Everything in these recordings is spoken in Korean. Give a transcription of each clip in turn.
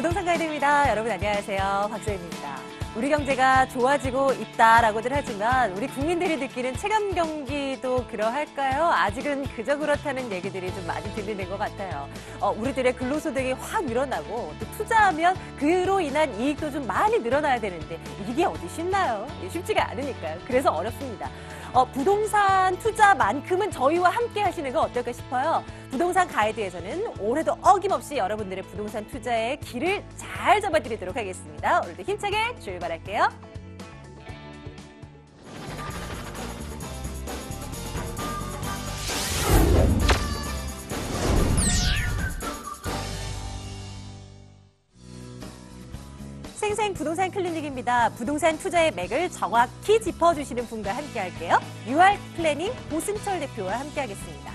부동산 가이드입니다. 여러분 안녕하세요. 박소희입니다. 우리 경제가 좋아지고 있다라고들 하지만 우리 국민들이 느끼는 체감 경기도 그러할까요? 아직은 그저 그렇다는 얘기들이 좀 많이 들리는 것 같아요. 우리들의 근로소득이 확 늘어나고 또 투자하면 그로 인한 이익도 좀 많이 늘어나야 되는데 이게 어디 쉽나요? 쉽지가 않으니까요. 그래서 어렵습니다. 부동산 투자만큼은 저희와 함께 하시는 거 어떨까 싶어요. 부동산 가이드에서는 올해도 어김없이 여러분들의 부동산 투자의 길을 잘 잡아드리도록 하겠습니다. 오늘도 힘차게 출발할게요. 생생 부동산 클리닉입니다. 부동산 투자의 맥을 정확히 짚어주시는 분과 함께 할게요. UR 플래닝 고승철 대표와 함께 하겠습니다.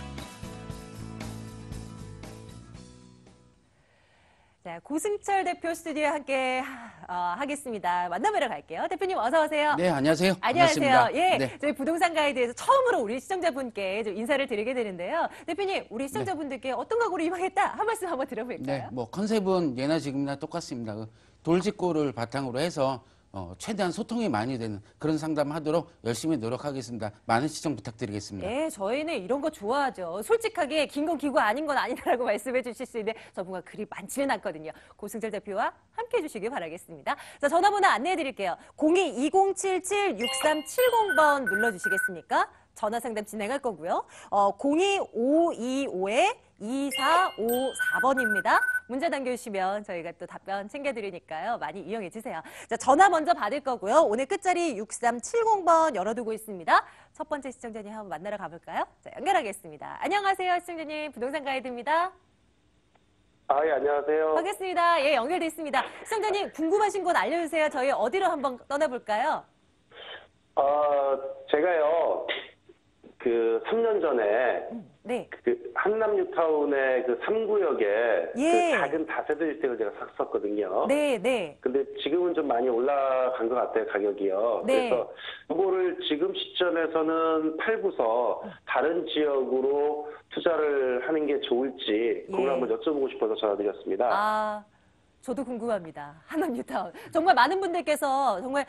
자, 고승철 대표 스튜디오에 함께 하겠습니다. 만나뵈러 갈게요. 대표님 어서 오세요. 네, 안녕하세요. 안녕하세요. 반갑습니다. 예, 네. 저희 부동산 가이드에서 처음으로 우리 시청자분께 좀 인사를 드리게 되는데요. 대표님, 우리 시청자분들께 어떤 각오로 임하겠다 한 말씀 한번 들어볼까요? 네, 뭐 컨셉은 예나 지금이나 똑같습니다. 돌직구를 바탕으로 해서 최대한 소통이 많이 되는 그런 상담하도록 열심히 노력하겠습니다. 많은 시청 부탁드리겠습니다. 네, 저희는 이런 거 좋아하죠. 솔직하게 긴 건 기고 아닌 건 아니다라고 말씀해 주실 수 있는데 전문가 그리 많지는 않거든요. 고승철 대표와 함께 해주시길 바라겠습니다. 자, 전화번호 안내해 드릴게요. 02-2077-6370번 눌러주시겠습니까? 전화 상담 진행할 거고요. 02-525-2454번입니다. 문자 남겨주시면 저희가 또 답변 챙겨드리니까요. 많이 이용해 주세요. 자, 전화 먼저 받을 거고요. 오늘 끝자리 6370번 열어두고 있습니다. 첫 번째 시청자님 한번 만나러 가볼까요? 자, 연결하겠습니다. 안녕하세요, 시청자님. 부동산 가이드입니다. 예, 안녕하세요. 반갑습니다. 예, 연결돼 있습니다. 시청자님, 궁금하신 곳 알려주세요. 저희 어디로 한번 떠나볼까요? 제가요, 3년 전에, 네. 한남뉴타운의 3구역에 예. 작은 다세대 주택을 제가 샀었거든요. 네, 네. 근데 지금은 좀 많이 올라간 것 같아요, 가격이요. 네. 그래서 이거를 지금 시점에서는 팔고서 다른 지역으로 투자를 하는 게 좋을지 그걸 예. 한번 여쭤보고 싶어서 전화드렸습니다. 저도 궁금합니다. 한남뉴타운. 정말 많은 분들께서 정말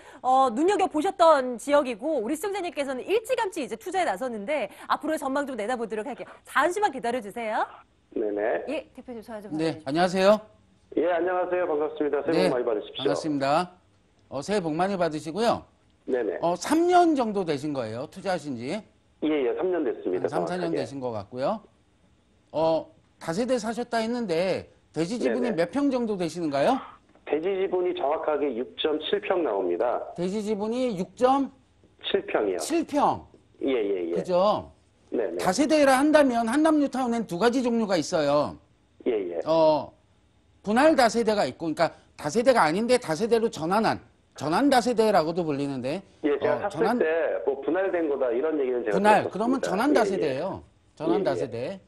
눈여겨보셨던 지역이고 우리 시청자님께서는 일찌감치 이제 투자에 나섰는데 앞으로의 전망 좀 내다보도록 할게요. 잠시만 기다려주세요. 네네. 예, 대표님 전화 좀 네, 받아주시죠. 안녕하세요. 예, 안녕하세요. 반갑습니다. 새해 복 많이 받으십시오. 반갑습니다. 새해 복 많이 받으시고요. 네네. 3년 정도 되신 거예요, 투자하신 지. 예, 3년 됐습니다. 3, 4년 되신 것 같고요. 다세대 사셨다 했는데 대지 지분이 네네. 몇 평 정도 되시는가요? 대지 지분이 정확하게 6.7평 나옵니다. 대지 지분이 6.7평. 7평이요. 예. 그죠? 네네. 다세대라 한다면 한남뉴타운엔 두 가지 종류가 있어요. 예. 분할 다세대가 있고, 그러니까 다세대가 아닌데 다세대로 전환한 다세대라고도 불리는데. 예, 제가 샀을 때 뭐 분할된 거다 이런 얘기는 제가 분할, 들었었습니다. 그러면 전환 다세대예요. 전환 예. 다세대.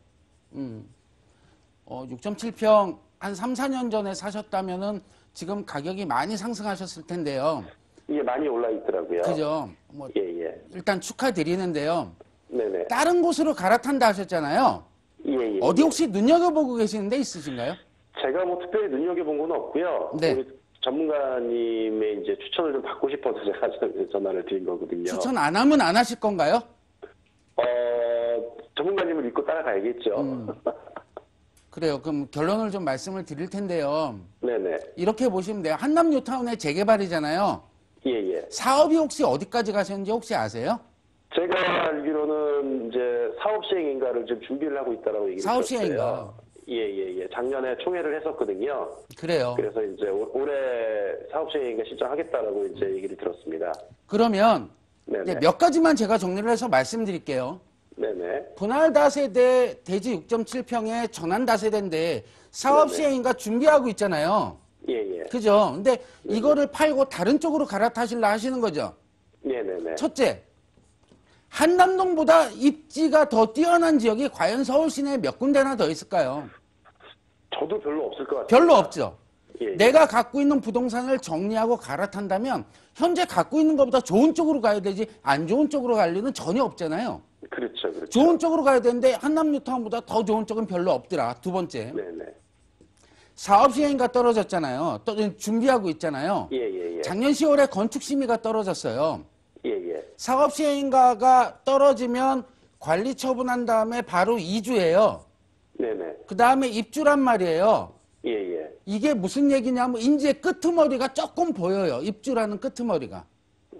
6.7평 한 3, 4년 전에 사셨다면은 지금 가격이 많이 상승하셨을 텐데요. 예, 많이 올라 있더라고요. 그죠? 예. 일단 축하드리는데요. 네네. 다른 곳으로 갈아탄다 하셨잖아요. 예. 어디 혹시 눈여겨보고 계시는 데 있으신가요? 제가 뭐 특별히 눈여겨본 건 없고요. 네. 우리 전문가님의 이제 추천을 좀 받고 싶어서 제가 전화를 드린 거거든요. 추천 안 하면 안 하실 건가요? 전문가님을 믿고 따라가야겠죠. 그래요. 그럼 결론을 좀 말씀을 드릴 텐데요. 네네. 이렇게 보시면 돼요. 한남뉴타운의 재개발이잖아요. 예. 사업이 혹시 어디까지 가셨는지 혹시 아세요? 제가 알기로는 이제 사업 시행인가를 지금 준비를 하고 있다라고 얘기를 사업 들었어요. 시행인가? 예. 작년에 총회를 했었거든요. 그래요. 그래서 이제 올해 사업 시행인가 신청하겠다라고 이제 얘기를 들었습니다. 그러면 네네. 이제 몇 가지만 제가 정리를 해서 말씀드릴게요. 네네. 분할 다세대 대지 6.7평의 전환 다세대인데 사업 네네. 시행인가 준비하고 있잖아요. 예. 그죠? 근데 이거를 팔고 다른 쪽으로 갈아타실라 하시는 거죠. 네네네. 첫째, 한남동보다 입지가 더 뛰어난 지역이 과연 서울 시내에 몇 군데나 더 있을까요? 저도 별로 없을 것 같아요. 별로 없죠. 예. 내가 갖고 있는 부동산을 정리하고 갈아탄다면 현재 갖고 있는 것보다 좋은 쪽으로 가야 되지 안 좋은 쪽으로 갈 리는 전혀 없잖아요. 그렇죠. 좋은 쪽으로 가야 되는데 한남뉴타운보다 더 좋은 쪽은 별로 없더라. 두 번째. 네네. 사업 시행가 떨어졌잖아요. 또 준비하고 있잖아요. 예, 예, 예. 작년 10월에 건축 심의가 떨어졌어요. 예, 예. 사업 시행가가 떨어지면 관리 처분한 다음에 바로 이주예요. 네네. 그 다음에 입주란 말이에요. 예, 예. 이게 무슨 얘기냐면 이제 끄트머리가 조금 보여요. 입주라는 끄트머리가.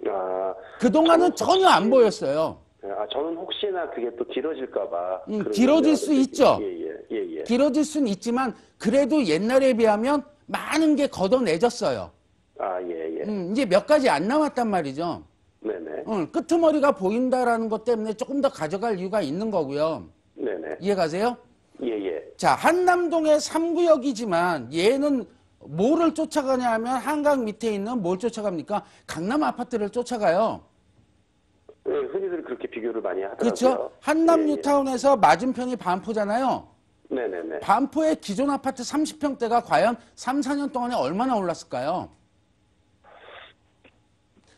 아, 그동안은 저는 전혀 안 보였어요. 아, 저는 혹시나 그게 또 길어질까봐. 길어질 수 있죠. 예, 예, 예, 예. 길어질 수는 있지만 그래도 옛날에 비하면 많은 게 걷어내졌어요. 아, 예, 예. 이제 몇 가지 안 남았단 말이죠. 네네. 끄트머리가 보인다라는 것 때문에 조금 더 가져갈 이유가 있는 거고요. 네네. 이해가세요? 예, 예. 자, 한남동의 3구역이지만 얘는 뭐를 쫓아가냐 하면 한강 밑에 있는 뭘 쫓아갑니까? 강남 아파트를 쫓아가요. 네, 흔히들 그렇게 비교를 많이 하더라고요. 그렇죠? 한남 예, 뉴타운에서 맞은편이 반포잖아요. 예. 네네네. 반포의 기존 아파트 30평대가 과연 3, 4년 동안에 얼마나 올랐을까요?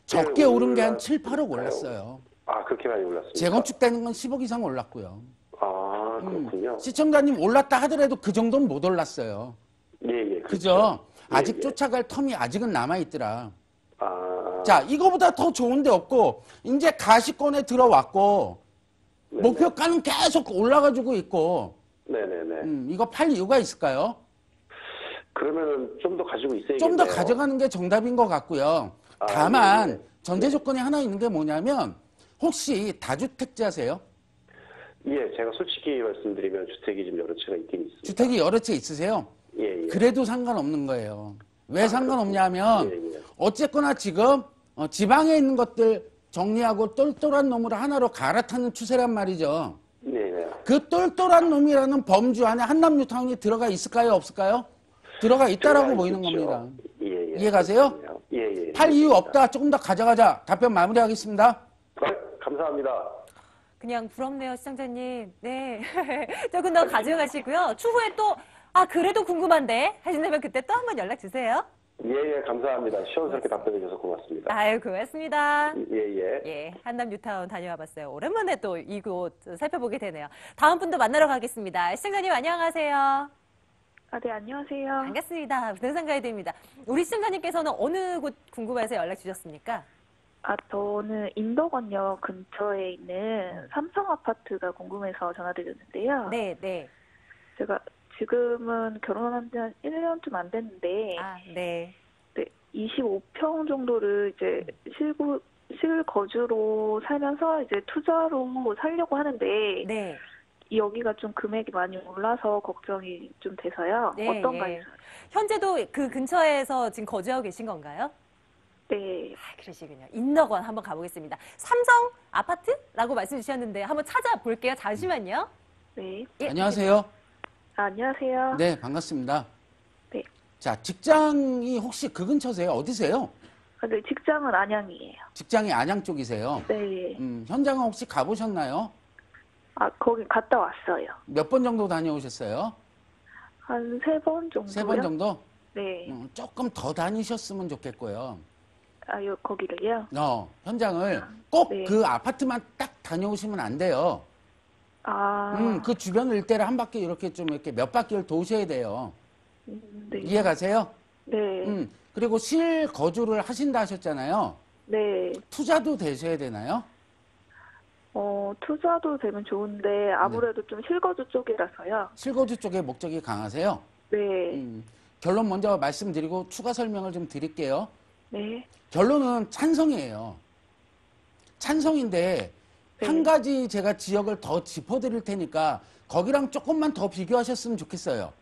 적게 오른 게 한 7, 8억 올랐어요. 아, 그렇게 많이 올랐습니다. 재건축되는 건 10억 이상 올랐고요. 아, 그렇군요. 시청자님 올랐다 하더라도 그 정도는 못 올랐어요. 예, 예. 그죠? 예, 아직 예. 쫓아갈 텀이 아직은 남아있더라. 아, 자, 이거보다 더 좋은 데 없고, 이제 가시권에 들어왔고, 네네. 목표가는 계속 올라가지고 있고, 네네네. 이거 팔 이유가 있을까요? 그러면은 좀 더 가지고 있어야겠네요. 좀 더 가져가는 게 정답인 것 같고요. 아, 다만, 네. 전제 조건이 하나 있는 게 뭐냐면, 혹시 다주택자세요? 예, 제가 솔직히 말씀드리면 주택이 좀 여러 채가 있긴 있습니다. 주택이 여러 채 있으세요? 예, 예. 그래도 상관없는 거예요. 왜 상관없냐면, 예, 예. 어쨌거나 지금 지방에 있는 것들 정리하고 똘똘한 놈으로 하나로 갈아타는 추세란 말이죠. 네, 네. 그 똘똘한 놈이라는 범주 안에 한남 뉴타운이 들어가 있을까요? 없을까요? 들어가 있다라고 들어가 보이는 있겠죠. 겁니다. 예, 예. 이해가세요? 그렇군요. 예, 예. 팔 이유 없다. 조금 더 가져가자. 답변 마무리하겠습니다. 네, 감사합니다. 그냥 부럽네요, 시청자님. 네. 조금 더 가져가시고요. 추후에 또, 그래도 궁금한데 하신다면 그때 또 한번 연락 주세요. 예, 예, 감사합니다. 시원스럽게 답변해 주셔서 고맙습니다. 아유, 고맙습니다. 예, 예. 예, 한남 뉴타운 다녀와 봤어요. 오랜만에 또 이곳 살펴보게 되네요. 다음 분도 만나러 가겠습니다. 시청자님 안녕하세요. 네, 안녕하세요. 반갑습니다. 부동산 가이드입니다. 우리 시청자님께서는 어느 곳 궁금해서 연락 주셨습니까? 저는 인덕원역 근처에 있는 삼성 아파트가 궁금해서 전화드렸는데요. 네, 네. 제가 지금은 결혼한 지 한 1년쯤 안 됐는데, 네. 네, 25평 정도를 이제 실거주로 살면서 이제 투자로 살려고 하는데, 네. 여기가 좀 금액이 많이 올라서 걱정이 좀 돼서요. 네, 어떤가요? 예. 현재도 그 근처에서 지금 거주하고 계신 건가요? 네. 그러시군요. 인덕원 한번 가보겠습니다. 삼성 아파트라고 말씀 주셨는데 한번 찾아볼게요. 잠시만요. 네. 예, 안녕하세요. 안녕하세요. 네, 반갑습니다. 네. 자, 직장이 혹시 그 근처세요? 어디세요? 네, 직장은 안양이에요. 직장이 안양 쪽이세요? 네. 현장은 혹시 가보셨나요? 거기 갔다 왔어요. 몇 번 정도 다녀오셨어요? 한 3번 정도요? 3번 정도? 네. 조금 더 다니셨으면 좋겠고요. 거기를요? 현장을 꼭 네. 그 아파트만 딱 다녀오시면 안 돼요. 그 주변 일대를 한 바퀴 이렇게 좀 이렇게 몇 바퀴를 도셔야 돼요. 네. 이해가세요? 네. 그리고 실거주를 하신다 하셨잖아요. 네. 투자도 되셔야 되나요? 투자도 되면 좋은데 아무래도 좀 실거주 쪽이라서요. 실거주 쪽에 목적이 강하세요? 네. 결론 먼저 말씀드리고 추가 설명을 좀 드릴게요. 네. 결론은 찬성이에요. 찬성인데 네. 한 가지 제가 지역을 더 짚어드릴 테니까 거기랑 조금만 더 비교하셨으면 좋겠어요.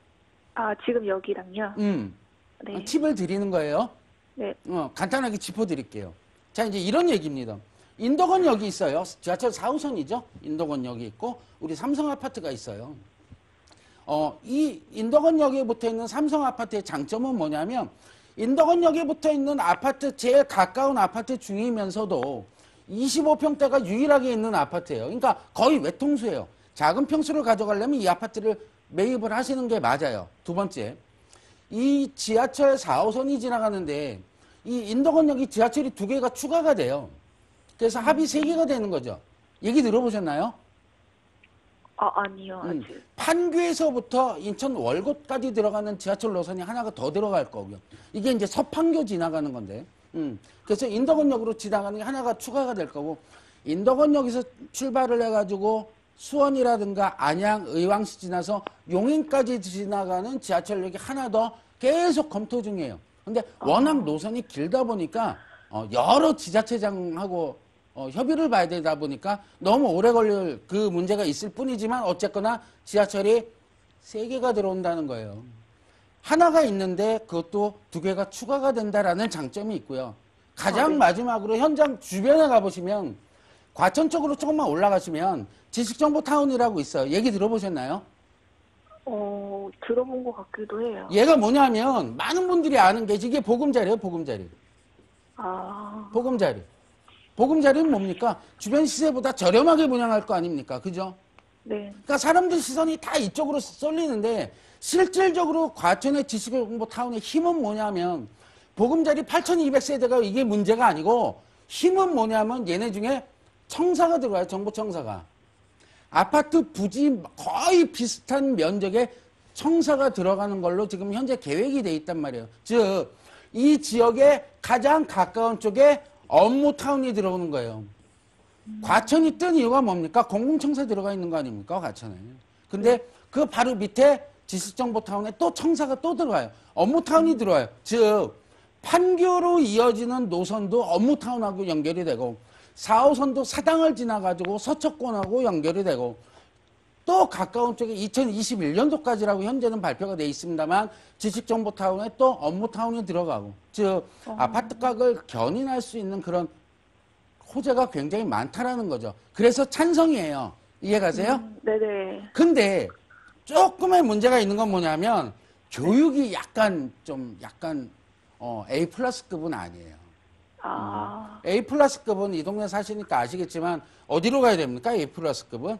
지금 여기랑요? 네. 팁을 드리는 거예요. 네. 간단하게 짚어드릴게요. 자, 이제 이런 얘기입니다. 인덕원역이 있어요. 지하철 4호선이죠. 인덕원역이 있고 우리 삼성 아파트가 있어요. 이 인덕원역에 붙어 있는 삼성 아파트의 장점은 뭐냐면 인덕원역에 붙어 있는 아파트 제일 가까운 아파트 중이면서도 25평대가 유일하게 있는 아파트예요. 그러니까 거의 외통수예요. 작은 평수를 가져가려면 이 아파트를 매입을 하시는 게 맞아요. 두 번째, 이 지하철 4호선이 지나가는데 이 인덕원역이 지하철이 2개가 추가가 돼요. 그래서 합이 3개가 되는 거죠. 얘기 들어보셨나요? 아니요, 아직. 판교에서부터 인천 월곶까지 들어가는 지하철 노선이 하나가 더 들어갈 거고요. 이게 이제 서판교 지나가는 건데, 그래서 인덕원역으로 지나가는 게 하나가 추가가 될 거고, 인덕원역에서 출발을 해가지고 수원이라든가 안양, 의왕시 지나서 용인까지 지나가는 지하철역이 하나 더 계속 검토 중이에요. 근데 워낙 노선이 길다 보니까 여러 지자체장하고 협의를 봐야 되다 보니까 너무 오래 걸릴 그 문제가 있을 뿐이지만 어쨌거나 지하철이 3개가 들어온다는 거예요. 하나가 있는데 그것도 2개가 추가가 된다라는 장점이 있고요. 가장 마지막으로 현장 주변에 가보시면 과천 쪽으로 조금만 올라가시면 지식정보타운이라고 있어요. 얘기 들어보셨나요? 들어본 것 같기도 해요. 얘가 뭐냐면 많은 분들이 아는 게 이게 보금자리예요. 보금자리. 아, 보금자리. 보금자리는 뭡니까? 주변 시세보다 저렴하게 분양할 거 아닙니까? 그죠? 네. 그러니까 사람들 시선이 다 이쪽으로 쏠리는데 실질적으로 과천의 지식정보타운의 힘은 뭐냐면 보금자리 8,200세대가 이게 문제가 아니고 힘은 뭐냐면 얘네 중에 청사가 들어가요. 정보청사가. 아파트 부지 거의 비슷한 면적의 청사가 들어가는 걸로 지금 현재 계획이 돼 있단 말이에요. 즉, 이 지역에 가장 가까운 쪽에 업무타운이 들어오는 거예요. 과천이 뜬 이유가 뭡니까? 공공청사 들어가 있는 거 아닙니까? 과천에. 근데 그 바로 밑에 지식정보타운에 또 청사가 또 들어가요. 업무타운이 들어와요. 즉, 판교로 이어지는 노선도 업무타운하고 연결이 되고 4호선도 사당을 지나가지고 서초권하고 연결이 되고 또 가까운 쪽에 2021년도까지라고 현재는 발표가 돼 있습니다만 지식정보타운에 또 업무타운이 들어가고 즉 아파트 가격을 견인할 수 있는 그런 호재가 굉장히 많다라는 거죠. 그래서 찬성이에요. 이해가세요? 네네. 근데 조금의 문제가 있는 건 뭐냐면 교육이 약간 A 플러스급은 아니에요. A 플러스급은 이 동네 사시니까 아시겠지만 어디로 가야 됩니까? A 플러스급은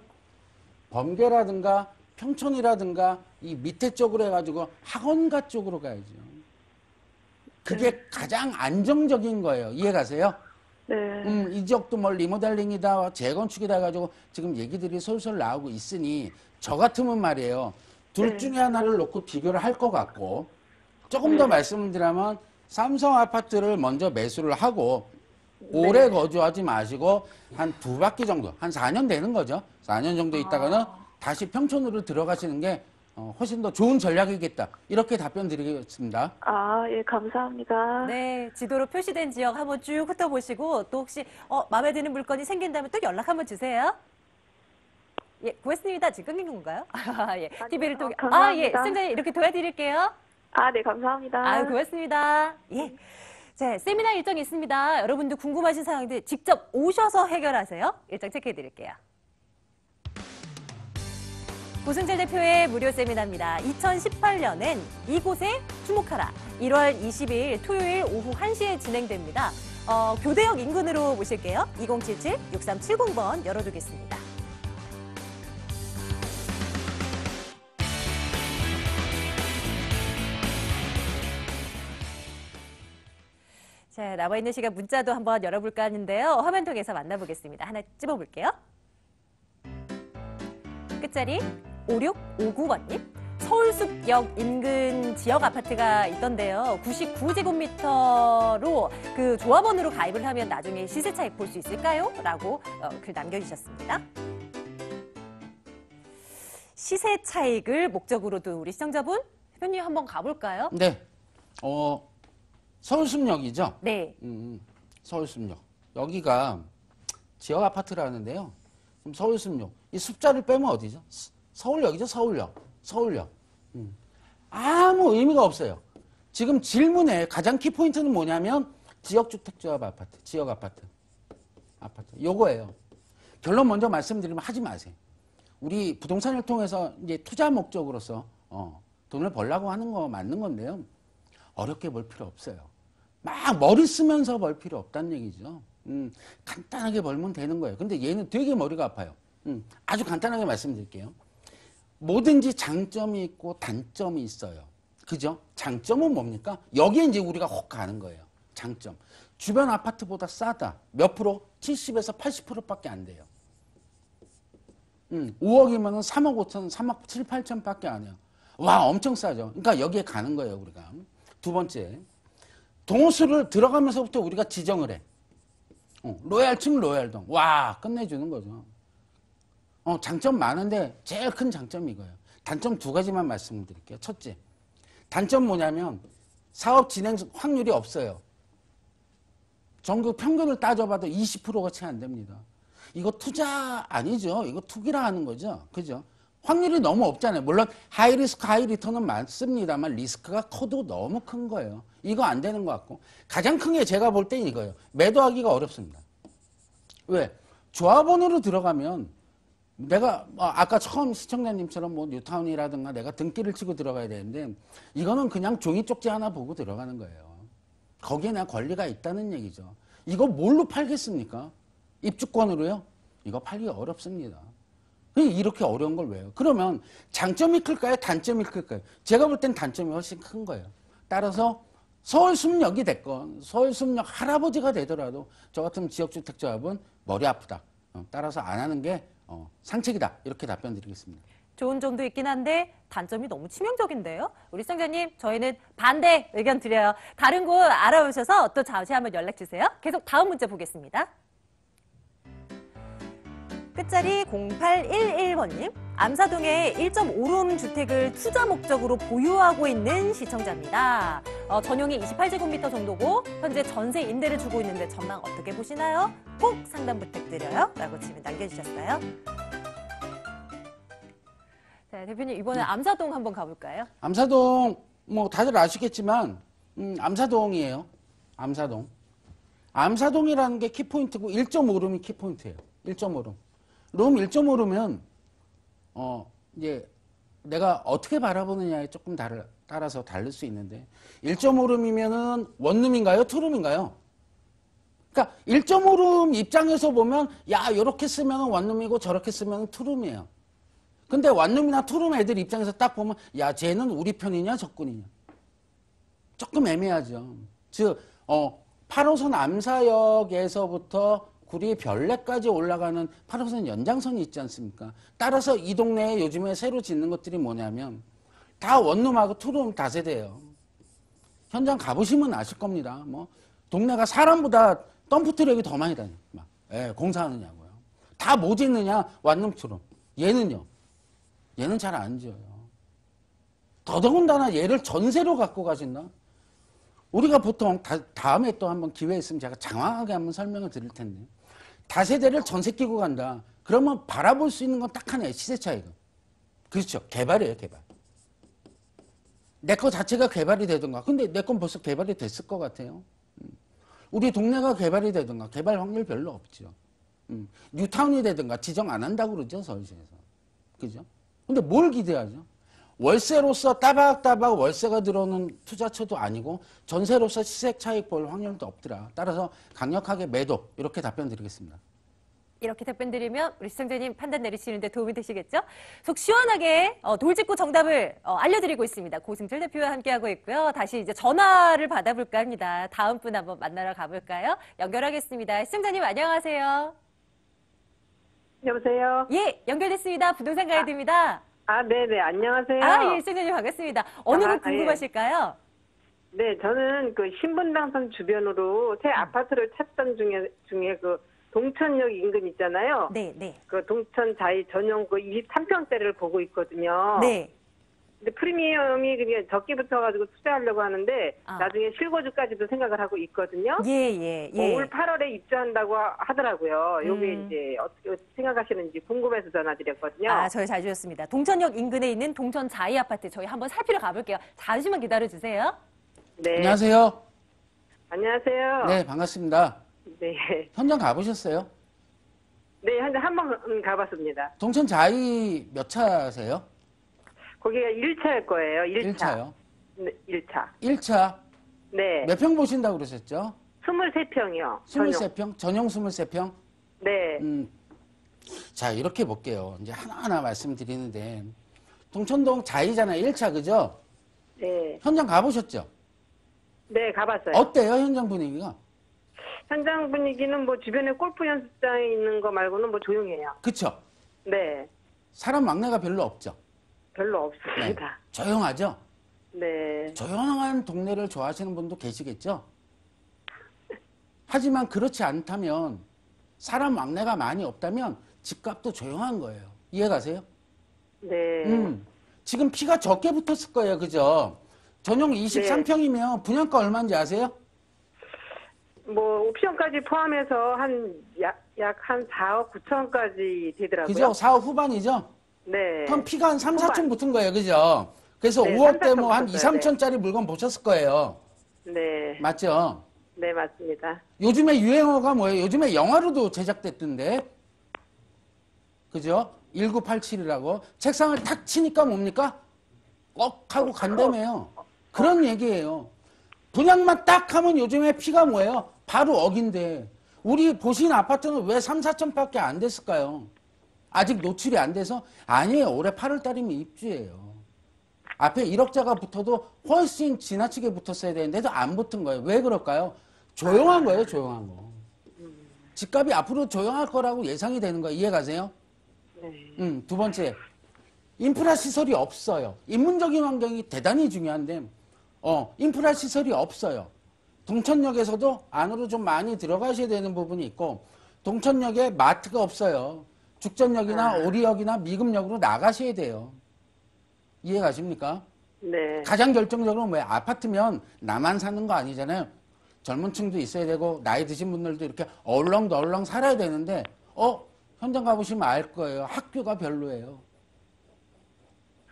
범계라든가 평촌이라든가 이 밑에 쪽으로 해가지고 학원가 쪽으로 가야죠. 그게 가장 안정적인 거예요. 이해가세요? 네. 이 지역도 뭐 리모델링이다 재건축이다 해가지고 지금 얘기들이 솔솔 나오고 있으니 저 같으면 말이에요. 둘 중에 하나를 놓고 비교를 할 것 같고 조금 더 말씀을 드리면 삼성 아파트를 먼저 매수를 하고 오래 거주하지 마시고 한 2바퀴 정도, 한 4년 되는 거죠. 4년 정도 있다가는 다시 평촌으로 들어가시는 게 훨씬 더 좋은 전략이겠다. 이렇게 답변 드리겠습니다. 아, 예, 감사합니다. 네, 지도로 표시된 지역 한번 쭉 훑어보시고 또 혹시 마음에 드는 물건이 생긴다면 또 연락 한번 주세요. 예, 고맙습니다. 지금 끊긴 건가요? 예, TV를 통해. 감사합니다. 예, 시청자님 이렇게 도와드릴게요. 아, 네, 감사합니다. 아유, 고맙습니다. 예. 자, 세미나 일정이 있습니다. 여러분도 궁금하신 사항들 직접 오셔서 해결하세요. 일정 체크해 드릴게요. 고승철 대표의 무료 세미나입니다. 2018년엔 이곳에 주목하라. 1월 20일 토요일 오후 1시에 진행됩니다. 교대역 인근으로 모실게요. 2077-6370번 열어두겠습니다. 자, 남아있는 시간 문자도 한번 열어볼까 하는데요. 화면 통해서 만나보겠습니다. 하나 찝어볼게요. 끝자리 5659번님. 서울숲역 인근 지역 아파트가 있던데요. 99제곱미터로 그 조합원으로 가입을 하면 나중에 시세 차익 볼 수 있을까요? 라고 글 남겨주셨습니다. 시세 차익을 목적으로 둔 우리 시청자분, 대표님 한번 가볼까요? 네. 서울숲역이죠? 네. 서울숲역. 여기가 지역 아파트라는데요. 그럼 서울숲역. 이 숲자를 빼면 어디죠? 서울역이죠, 서울역. 서울역. 아무 의미가 없어요. 지금 질문에 가장 키포인트는 뭐냐면 지역주택조합 아파트, 지역 아파트. 요거예요. 결론 먼저 말씀드리면 하지 마세요. 우리 부동산을 통해서 이제 투자 목적으로서 돈을 벌려고 하는 거 맞는 건데요. 어렵게 벌 필요 없어요. 막 머리 쓰면서 벌 필요 없다는 얘기죠. 간단하게 벌면 되는 거예요. 근데 얘는 되게 머리가 아파요. 아주 간단하게 말씀드릴게요. 뭐든지 장점이 있고 단점이 있어요. 그죠? 장점은 뭡니까? 여기에 이제 우리가 혹 가는 거예요. 장점. 주변 아파트보다 싸다. 몇 프로? 70에서 80%밖에 안 돼요. 5억이면은 3억 5천, 3억 7, 8천밖에 안 해요. 와, 엄청 싸죠. 그러니까 여기에 가는 거예요, 우리가. 두 번째, 동호수를 들어가면서부터 우리가 지정을 해. 로얄층, 로얄동. 와, 끝내주는 거죠. 장점 많은데 제일 큰 장점이 이거예요. 단점 두 가지만 말씀드릴게요. 첫째, 단점 뭐냐면 사업 진행 확률이 없어요. 전국 평균을 따져봐도 20%가 채 안 됩니다. 이거 투자 아니죠. 이거 투기라 하는 거죠. 그죠? 확률이 너무 없잖아요. 물론 하이 리스크 하이 리턴은 많습니다만 리스크가 커도 너무 큰 거예요. 이거 안 되는 것 같고 가장 큰 게 제가 볼 땐 이거예요. 매도하기가 어렵습니다. 왜? 조합원으로 들어가면 내가 아까 처음 시청자님처럼 뭐 뉴타운이라든가 내가 등기를 치고 들어가야 되는데 이거는 그냥 종이 쪽지 하나 보고 들어가는 거예요. 거기에 나 권리가 있다는 얘기죠. 이거 뭘로 팔겠습니까? 입주권으로요? 이거 팔기 어렵습니다. 이렇게 어려운 걸 왜요? 그러면 장점이 클까요? 단점이 클까요? 제가 볼 땐 단점이 훨씬 큰 거예요. 따라서 서울숲역이 됐건 서울숲역 할아버지가 되더라도 저 같은 지역주택조합은 머리 아프다. 따라서 안 하는 게 상책이다. 이렇게 답변 드리겠습니다. 좋은 점도 있긴 한데 단점이 너무 치명적인데요. 우리 시청자님, 저희는 반대 의견 드려요. 다른 곳 알아보셔서 또 다시 한번 연락 주세요. 계속 다음 문제 보겠습니다. 끝자리 0811번님, 암사동에 1.5룸 주택을 투자 목적으로 보유하고 있는 시청자입니다. 전용이 28제곱미터 정도고 현재 전세 임대를 주고 있는데 전망 어떻게 보시나요? 꼭 상담 부탁드려요. 라고 질문 남겨주셨어요. 자, 대표님, 이번에 암사동 한번 가볼까요? 암사동 뭐 다들 아시겠지만 암사동이에요. 암사동. 암사동이라는 게 키포인트고 1.5룸이 키포인트예요. 1.5룸. 룸 1.5룸은 이제 내가 어떻게 바라보느냐에 조금 따라서 다를 수 있는데 1.5룸이면은 원룸인가요? 투룸인가요? 그러니까 1.5룸 입장에서 보면 야, 이렇게 쓰면 원룸이고 저렇게 쓰면 투룸이에요. 근데 원룸이나 투룸 애들 입장에서 딱 보면 야, 쟤는 우리 편이냐 적군이냐. 조금 애매하죠. 즉 8호선 암사역에서부터 구리 별내까지 올라가는 8호선 연장선이 있지 않습니까? 따라서 이 동네에 요즘에 새로 짓는 것들이 뭐냐면 다 원룸하고 투룸 다세대예요. 현장 가보시면 아실 겁니다. 뭐 동네가 사람보다 덤프트럭이 더 많이 다녀요. 막 공사하느냐고요. 다 뭐 짓느냐? 원룸 투룸. 얘는요? 얘는 잘 안 지어요. 더더군다나 얘를 전세로 갖고 가신다? 우리가 보통 다음에 또 한번 기회 있으면 제가 장황하게 한번 설명을 드릴 텐데 다세대를 전세 끼고 간다. 그러면 바라볼 수 있는 건 딱 하나예요. 시세 차이가. 그렇죠. 개발이에요. 개발. 내 거 자체가 개발이 되든가. 근데 내 건 벌써 개발이 됐을 것 같아요. 우리 동네가 개발이 되든가. 개발 확률 별로 없죠. 뉴타운이 되든가 지정 안 한다고 그러죠. 서울시에서. 그죠? 근데 뭘 기대하죠? 월세로서 따박따박 월세가 들어오는 투자처도 아니고 전세로서 시세 차익 볼 확률도 없더라. 따라서 강력하게 매도 이렇게 답변 드리겠습니다. 이렇게 답변 드리면 우리 시청자님 판단 내리시는데 도움이 되시겠죠? 속 시원하게 돌직구 정답을 알려드리고 있습니다. 고승철 대표와 함께하고 있고요. 다시 이제 전화를 받아볼까 합니다. 다음 분 한번 만나러 가볼까요? 연결하겠습니다. 시청자님 안녕하세요. 여보세요? 예, 연결됐습니다. 부동산 가이드입니다. 네네, 안녕하세요. 예, 시청자님 반갑습니다. 어느 곳 궁금하실까요? 네, 저는 그 신분당선 주변으로 새 아파트를 찾던 중에 그 동천역 인근 있잖아요. 네, 네. 그 동천 자이 전용 그 23평대를 보고 있거든요. 네. 근데 프리미엄이 그게 적게 붙어가지고 투자하려고 하는데 나중에 실거주까지도 생각을 하고 있거든요. 예. 올 8월에 입주한다고 하더라고요. 요게 이제 어떻게 생각하시는지 궁금해서 전화드렸거든요. 저희 잘 주셨습니다. 동천역 인근에 있는 동천 자이 아파트 저희 한번 살피러 가볼게요. 잠시만 기다려주세요. 네. 안녕하세요. 안녕하세요. 네, 반갑습니다. 네. 현장 가보셨어요? 네, 한 번 가봤습니다. 동천 자이 몇 차세요? 거기가 1차일 거예요. 1차. 1차요? 네, 1차. 1차. 네. 몇 평 보신다고 그러셨죠? 23평이요. 23평? 전용 23평? 네. 자, 이렇게 볼게요. 이제 하나하나 말씀드리는데 동천동 자이잖아요. 1차, 그죠? 네. 현장 가보셨죠? 네, 가봤어요. 어때요, 현장 분위기가? 현장 분위기는 뭐 주변에 골프 연습장에 있는 거 말고는 뭐 조용해요. 그쵸? 네. 사람 막내가 별로 없죠. 별로 네. 없습니다. 조용하죠. 네. 조용한 동네를 좋아하시는 분도 계시겠죠. 하지만 그렇지 않다면 사람 막내가 많이 없다면 집값도 조용한 거예요. 이해가세요? 네. 지금 피가 적게 붙었을 거예요. 그죠? 전용 23평이면 분양가 얼마인지 아세요? 뭐 옵션까지 포함해서 약 한 4억 9천까지 되더라고요. 그죠? 4억 후반이죠? 네. 그럼 피가 한 3, 후반. 4천 붙은 거예요. 그죠? 그래서 네, 5억대 뭐 3, 한 2, 4천 3천짜리 물건 보셨을 거예요. 네. 맞죠? 네, 맞습니다. 요즘에 유행어가 뭐예요? 요즘에 영화로도 제작됐던데. 그죠? 1987이라고. 책상을 탁 치니까 뭡니까? 꺽 하고 간다며요. 그런 얘기예요. 분양만 딱 하면 요즘에 피가 뭐예요? 바로 억인데. 우리 보신 아파트는 왜 3, 4천밖에 안 됐을까요? 아직 노출이 안 돼서? 아니에요. 올해 8월 달이면 입주예요. 앞에 1억자가 붙어도 훨씬 지나치게 붙었어야 되는데도 안 붙은 거예요. 왜 그럴까요? 조용한 거예요. 조용한 거. 집값이 앞으로 조용할 거라고 예상이 되는 거예요. 이해 가세요? 네. 두 번째. 인프라 시설이 없어요. 인문적인 환경이 대단히 중요한데 인프라 시설이 없어요. 동천역에서도 안으로 좀 많이 들어가셔야 되는 부분이 있고 동천역에 마트가 없어요. 죽전역이나 오리역이나 미금역으로 나가셔야 돼요. 이해 가십니까? 네. 가장 결정적으로 뭐예요? 아파트면 나만 사는 거 아니잖아요. 젊은 층도 있어야 되고 나이 드신 분들도 이렇게 얼렁덜렁 살아야 되는데 현장 가보시면 알 거예요. 학교가 별로예요.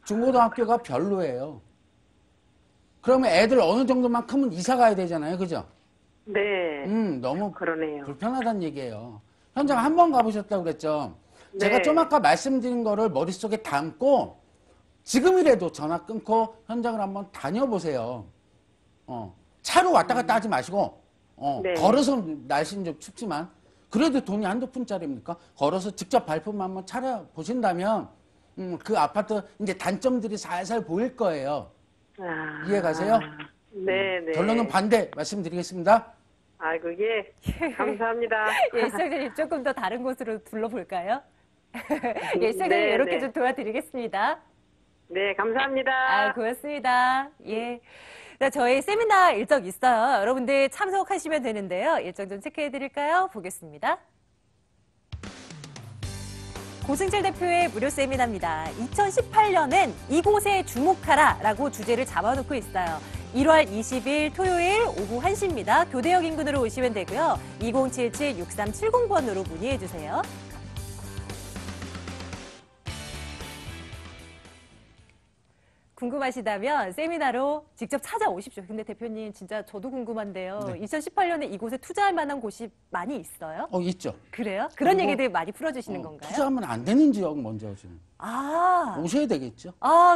중고등학교가 별로예요. 그러면 애들 어느 정도만 크면 이사 가야 되잖아요. 그죠? 네. 너무 그러네요. 불편하다는 얘기예요. 현장 한 번 가보셨다고 그랬죠? 제가 네. 좀 아까 말씀드린 거를 머릿속에 담고 지금이라도 전화 끊고 현장을 한번 다녀보세요. 차로 왔다 갔다 하지 마시고 네. 걸어서 날씨는 좀 춥지만 그래도 돈이 한두 푼짜리입니까? 걸어서 직접 발품 한번 찾아보신다면 그 아파트 이제 단점들이 살살 보일 거예요. 이해 가세요? 네, 네. 결론은 반대 말씀드리겠습니다. 아이고, 예. 감사합니다. 예, 시청자님 조금 더 다른 곳으로 둘러볼까요? 예, 시청자님 네, 이렇게 네. 좀 도와드리겠습니다. 네, 감사합니다. 아, 고맙습니다. 예. 자, 저희 세미나 일정 있어요. 여러분들 참석하시면 되는데요. 일정 좀 체크해 드릴까요? 보겠습니다. 고승철 대표의 무료 세미나입니다. 2018년엔 이곳에 주목하라라고 주제를 잡아놓고 있어요. 1월 20일 토요일 오후 1시입니다. 교대역 인근으로 오시면 되고요. 2077-6370번으로 문의해 주세요. 궁금하시다면 세미나로 직접 찾아오십시오. 근데 대표님 진짜 저도 궁금한데요. 네. 2018년에 이곳에 투자할 만한 곳이 많이 있어요? 있죠. 그래요? 그런 그리고, 얘기들 많이 풀어주시는 건가요? 투자하면 안 되는 지역 먼저 좀 오셔야 되겠죠.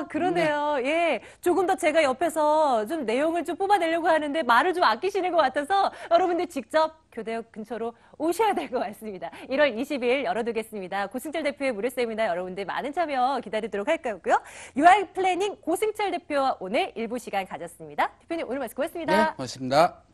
그러네요. 예. 조금 더 제가 옆에서 좀 내용을 좀 뽑아내려고 하는데 말을 좀 아끼시는 것 같아서 여러분들 직접 교대역 근처로 오셔야 될 것 같습니다. 1월 20일 열어두겠습니다. 고승철 대표의 무료 세미나 여러분들 많은 참여 기다리도록 할 거고요. UI 플래닝 고승철 대표와 오늘 일부 시간 가졌습니다. 대표님 오늘 말씀 고맙습니다. 네, 고맙습니다.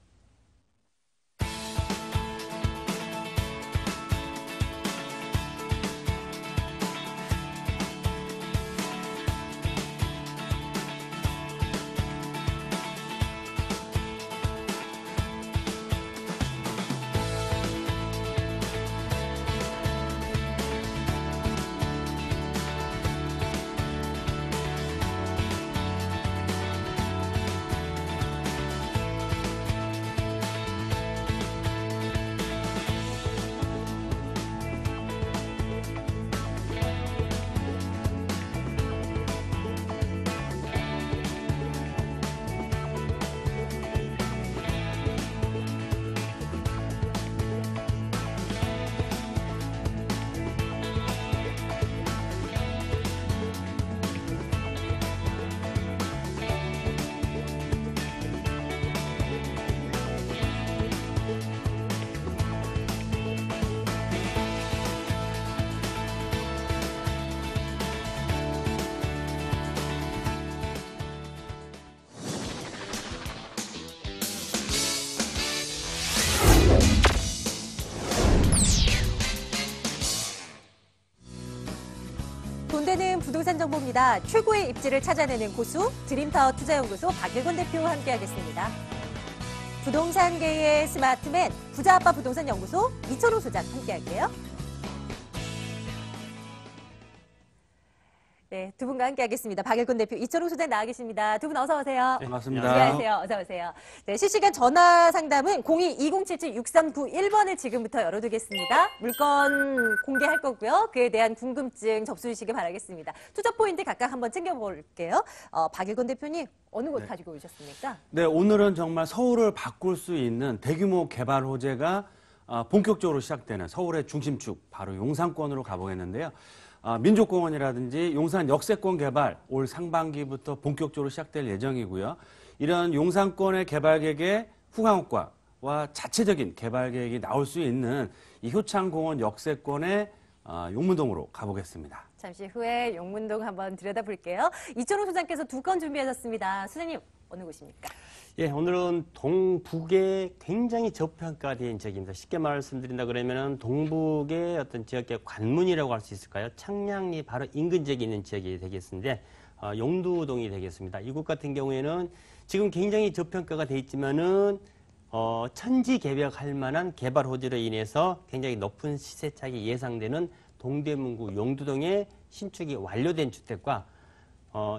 부동산 정보입니다. 최고의 입지를 찾아내는 고수 드림타워 투자연구소 박일권 대표와 함께하겠습니다. 부동산계의 스마트맨 부자아빠 부동산연구소 이철호 소장 함께할게요. 네, 두 분과 함께하겠습니다. 박일권 대표, 이철호 소장 나와 계십니다. 두 분 어서 오세요. 네, 반갑습니다. 안녕하세요. 어서 오세요. 네, 실시간 전화 상담은 02-2077-6391번을 지금부터 열어두겠습니다. 물건 공개할 거고요. 그에 대한 궁금증 접수해 주시기 바라겠습니다. 투자 포인트 각각 한번 챙겨볼게요. 박일권 대표님, 어느 곳 가지고 오셨습니까? 네, 오늘은 정말 서울을 바꿀 수 있는 대규모 개발 호재가 본격적으로 시작되는 서울의 중심축, 바로 용산권으로 가보겠는데요. 민족공원이라든지 용산 역세권 개발 올 상반기부터 본격적으로 시작될 예정이고요. 이런 용산권의 개발 계획에 후광호과와 자체적인 개발 계획이 나올 수 있는 이 효창공원 역세권의 용문동으로 가보겠습니다. 잠시 후에 용문동 한번 들여다볼게요. 이철호 소장께서 두 건 준비하셨습니다. 소장님, 어느 곳입니까? 예, 오늘은 동북에 굉장히 저평가된 지역입니다. 쉽게 말씀드린다 그러면은 동북의 어떤 지역의 관문이라고 할 수 있을까요? 청량리 바로 인근 지역에 있는 지역이 되겠는데 용두동이 되겠습니다. 이곳 같은 경우에는 지금 굉장히 저평가가 돼 있지만은 천지 개벽할 만한 개발 호재로 인해서 굉장히 높은 시세 차익이 예상되는 동대문구 용두동의 신축이 완료된 주택과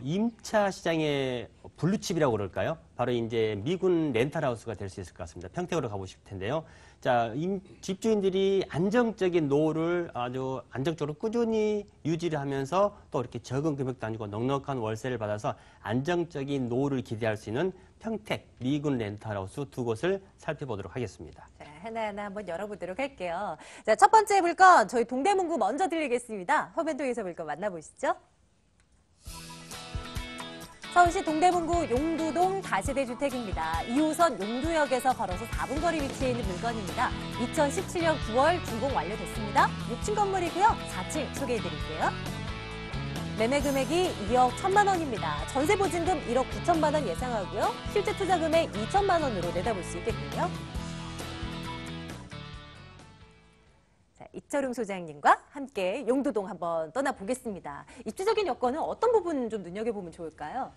임차 시장의 블루칩이라고 그럴까요? 바로 이제 미군 렌탈하우스가 될 수 있을 것 같습니다. 평택으로 가보실 텐데요. 자, 집주인들이 안정적인 노후를 아주 안정적으로 꾸준히 유지를 하면서 또 이렇게 적은 금액도 아니고 넉넉한 월세를 받아서 안정적인 노후를 기대할 수 있는 평택, 미군 렌탈하우스 두 곳을 살펴보도록 하겠습니다. 자, 하나하나 한번 열어보도록 할게요. 자, 첫 번째 물건 저희 동대문구 먼저 드리겠습니다. 화면 통해서 물건 만나보시죠. 서울시 동대문구 용두동 다세대 주택입니다. 2호선 용두역에서 걸어서 4분 거리 위치해 있는 물건입니다. 2017년 9월 준공 완료됐습니다. 6층 건물이고요. 4층 소개해드릴게요. 매매 금액이 2억 1천만 원입니다. 전세 보증금 1억 9천만 원 예상하고요. 실제 투자 금액 2천만 원으로 내다볼 수 있겠군요. 자, 이철웅 소장님과 함께 용두동 한번 떠나보겠습니다. 입지적인 여건은 어떤 부분 좀 눈여겨보면 좋을까요?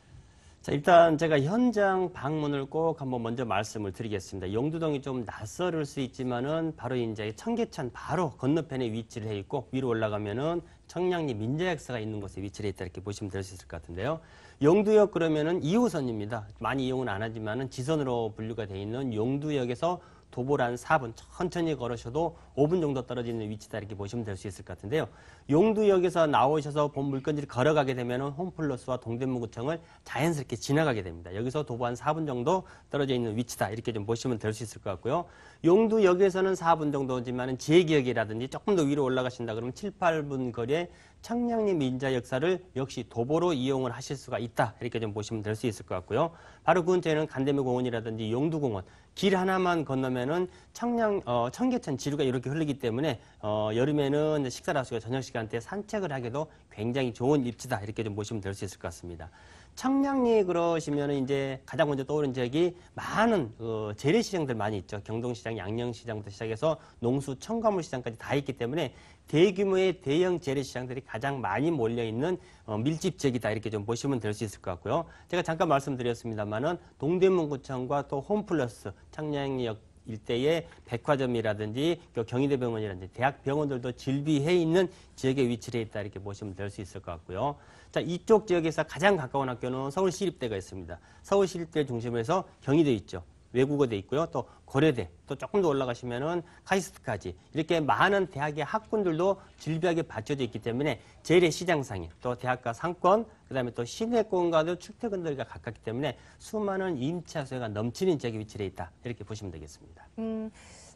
자, 일단 제가 현장 방문을 꼭 한번 먼저 말씀을 드리겠습니다. 용두동이 좀 낯설을 수 있지만은 바로 이제 청계천 바로 건너편에 위치를 해 있고 위로 올라가면은 청량리 민자역사가 있는 곳에 위치를 해 있다 이렇게 보시면 될 수 있을 것 같은데요. 용두역 그러면은 2호선입니다. 많이 이용은 안 하지만은 지선으로 분류가 돼 있는 용두역에서 도보를 한 4분 천천히 걸으셔도 5분 정도 떨어지는 위치다 이렇게 보시면 될 수 있을 것 같은데요. 용두역에서 나오셔서 본 물건지를 걸어가게 되면 홈플러스와 동대문구청을 자연스럽게 지나가게 됩니다. 여기서 도보 한 4분 정도 떨어져 있는 위치다 이렇게 좀 보시면 될 수 있을 것 같고요. 용두역에서는 4분 정도지만 제 기억이라든지 조금 더 위로 올라가신다 그러면 7, 8분 거리에 청량리 민자 역사를 역시 도보로 이용을 하실 수가 있다 이렇게 좀 보시면 될 수 있을 것 같고요. 바로 그 근처에는 간대묘 공원이라든지 용두공원 길 하나만 건너면은 청계천 지류가 이렇게 흐르기 때문에 여름에는 식사를 하시고 저녁 시간대에 산책을 하기도 굉장히 좋은 입지다 이렇게 좀 보시면 될 수 있을 것 같습니다. 청량리 그러시면 이제 가장 먼저 떠오르는 지역이 많은 재래시장들 많이 있죠. 경동시장, 양령시장부터 시작해서 농수, 첨가물시장까지 다 있기 때문에 대규모의 대형 재래시장들이 가장 많이 몰려있는 밀집 지역이다 이렇게 좀 보시면 될 수 있을 것 같고요. 제가 잠깐 말씀드렸습니다만은 동대문구청과 또 홈플러스, 청량리역 일대의 백화점이라든지 경희대병원이라든지 대학병원들도 질비해 있는 지역에 위치해 있다 이렇게 보시면 될 수 있을 것 같고요. 자, 이쪽 지역에서 가장 가까운 학교는 서울시립대가 있습니다. 서울시립대 중심으로 해서 경희대 있죠. 외국어대 있고요. 또 고려대, 또 조금 더 올라가시면은 카이스트까지 이렇게 많은 대학의 학군들도 질비하게 받쳐져 있기 때문에 재래 시장상인 또 대학가 상권, 그다음에 또 시내권과도 출퇴근들과 가깝기 때문에 수많은 임차 수요가 넘치는 지역에 위치해 있다 이렇게 보시면 되겠습니다.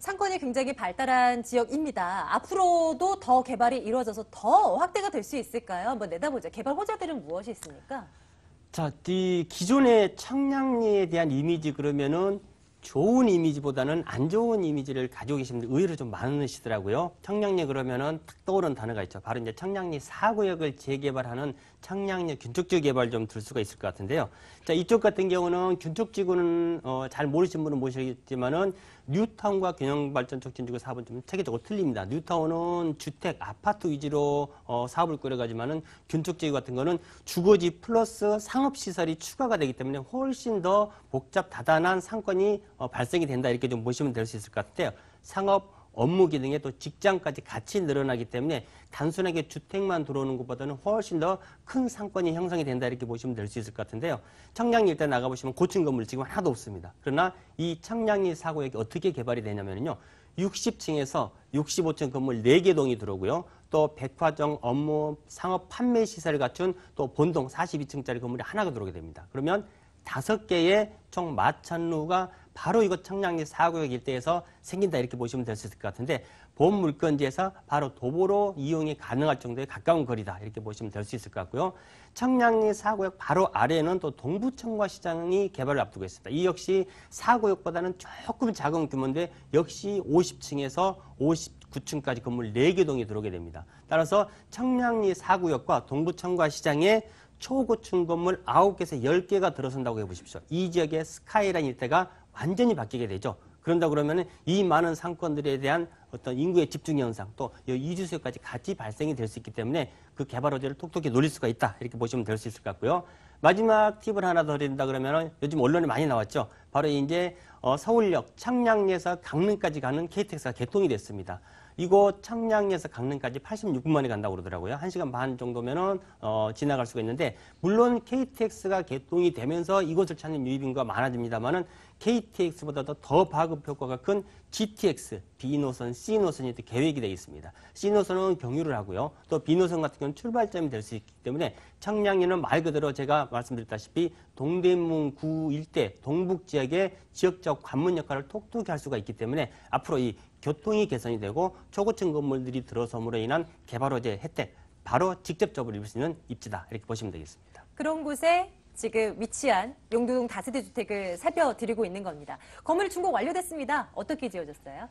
상권이 굉장히 발달한 지역입니다. 앞으로도 더 개발이 이루어져서 더 확대가 될 수 있을까요? 한번 내다보죠. 개발 호재들은 무엇이 있습니까? 자, 이 기존의 청량리에 대한 이미지 그러면은 좋은 이미지보다는 안 좋은 이미지를 가지고 계신 분들 의외로 좀 많으시더라고요. 청량리 그러면은 딱 떠오르는 단어가 있죠. 바로 이제 청량리 4구역을 재개발하는 청량리 균축지구 개발 좀 들 수가 있을 것 같은데요. 자, 이쪽 같은 경우는 균축지구는 잘 모르시는 분은 모르시겠지만은 뉴타운과 균형발전 촉진지구 사업은 좀 체계적으로 틀립니다. 뉴타운은 주택, 아파트 위주로 사업을 꾸려가지만은 균축지구 같은 거는 주거지 플러스 상업시설이 추가가 되기 때문에 훨씬 더 복잡 다단한 상권이 발생이 된다 이렇게 좀 보시면 될 수 있을 것 같아요. 상업 업무 기능에 또 직장까지 같이 늘어나기 때문에 단순하게 주택만 들어오는 것보다는 훨씬 더 큰 상권이 형성이 된다 이렇게 보시면 될 수 있을 것 같은데요. 청량리 일단 나가보시면 고층 건물 지금 하나도 없습니다. 그러나 이 청량리 4구역이 어떻게 개발이 되냐면요. 60층에서 65층 건물 4개 동이 들어오고요. 또 백화점, 업무, 상업 판매 시설을 갖춘 또 본동 42층짜리 건물이 하나가 들어오게 됩니다. 그러면 5개의 총 마천루가 바로 이거 청량리 4구역 일대에서 생긴다 이렇게 보시면 될 수 있을 것 같은데 본 물건지에서 바로 도보로 이용이 가능할 정도의 가까운 거리다 이렇게 보시면 될 수 있을 것 같고요. 청량리 4구역 바로 아래에는 또 동부청과시장이 개발을 앞두고 있습니다. 이 역시 4구역보다는 조금 작은 규모인데 역시 50층에서 59층까지 건물 4개 동이 들어오게 됩니다. 따라서 청량리 4구역과 동부청과시장에 초고층 건물 9개에서 10개가 들어선다고 해보십시오. 이 지역의 스카이라인 일대가 완전히 바뀌게 되죠. 그런다 그러면 이 많은 상권들에 대한 어떤 인구의 집중 현상 또 이주수요까지 같이 발생이 될 수 있기 때문에 그 개발 호재를 톡톡히 노릴 수가 있다 이렇게 보시면 될 수 있을 것 같고요. 마지막 팁을 하나 더 드린다 그러면 요즘 언론에 많이 나왔죠. 바로 이제 서울역 청량리에서 강릉까지 가는 KTX가 개통이 됐습니다. 이곳 청량리에서 강릉까지 86분 만에 간다고 그러더라고요. 1시간 반 정도면은 지나갈 수가 있는데 물론 KTX가 개통이 되면서 이곳을 찾는 유입인구가 많아집니다만은 KTX보다도 더 파급 효과가 큰 GTX, B노선, C노선이 또 계획이 되어 있습니다. C노선은 경유를 하고요. 또 B노선 같은 경우는 출발점이 될 수 있기 때문에 청량리는 말 그대로 제가 말씀드렸다시피 동대문구 일대 동북 지역의 지역적 관문 역할을 톡톡히 할 수가 있기 때문에 앞으로 이 교통이 개선이 되고 초고층 건물들이 들어섬으로 인한 개발 호재 혜택 바로 직접적으로 입을 수 있는 입지다 이렇게 보시면 되겠습니다. 그런 곳에 지금 위치한 용두동 다세대 주택을 살펴드리고 있는 겁니다. 건물 준공 완료됐습니다. 어떻게 지어졌어요?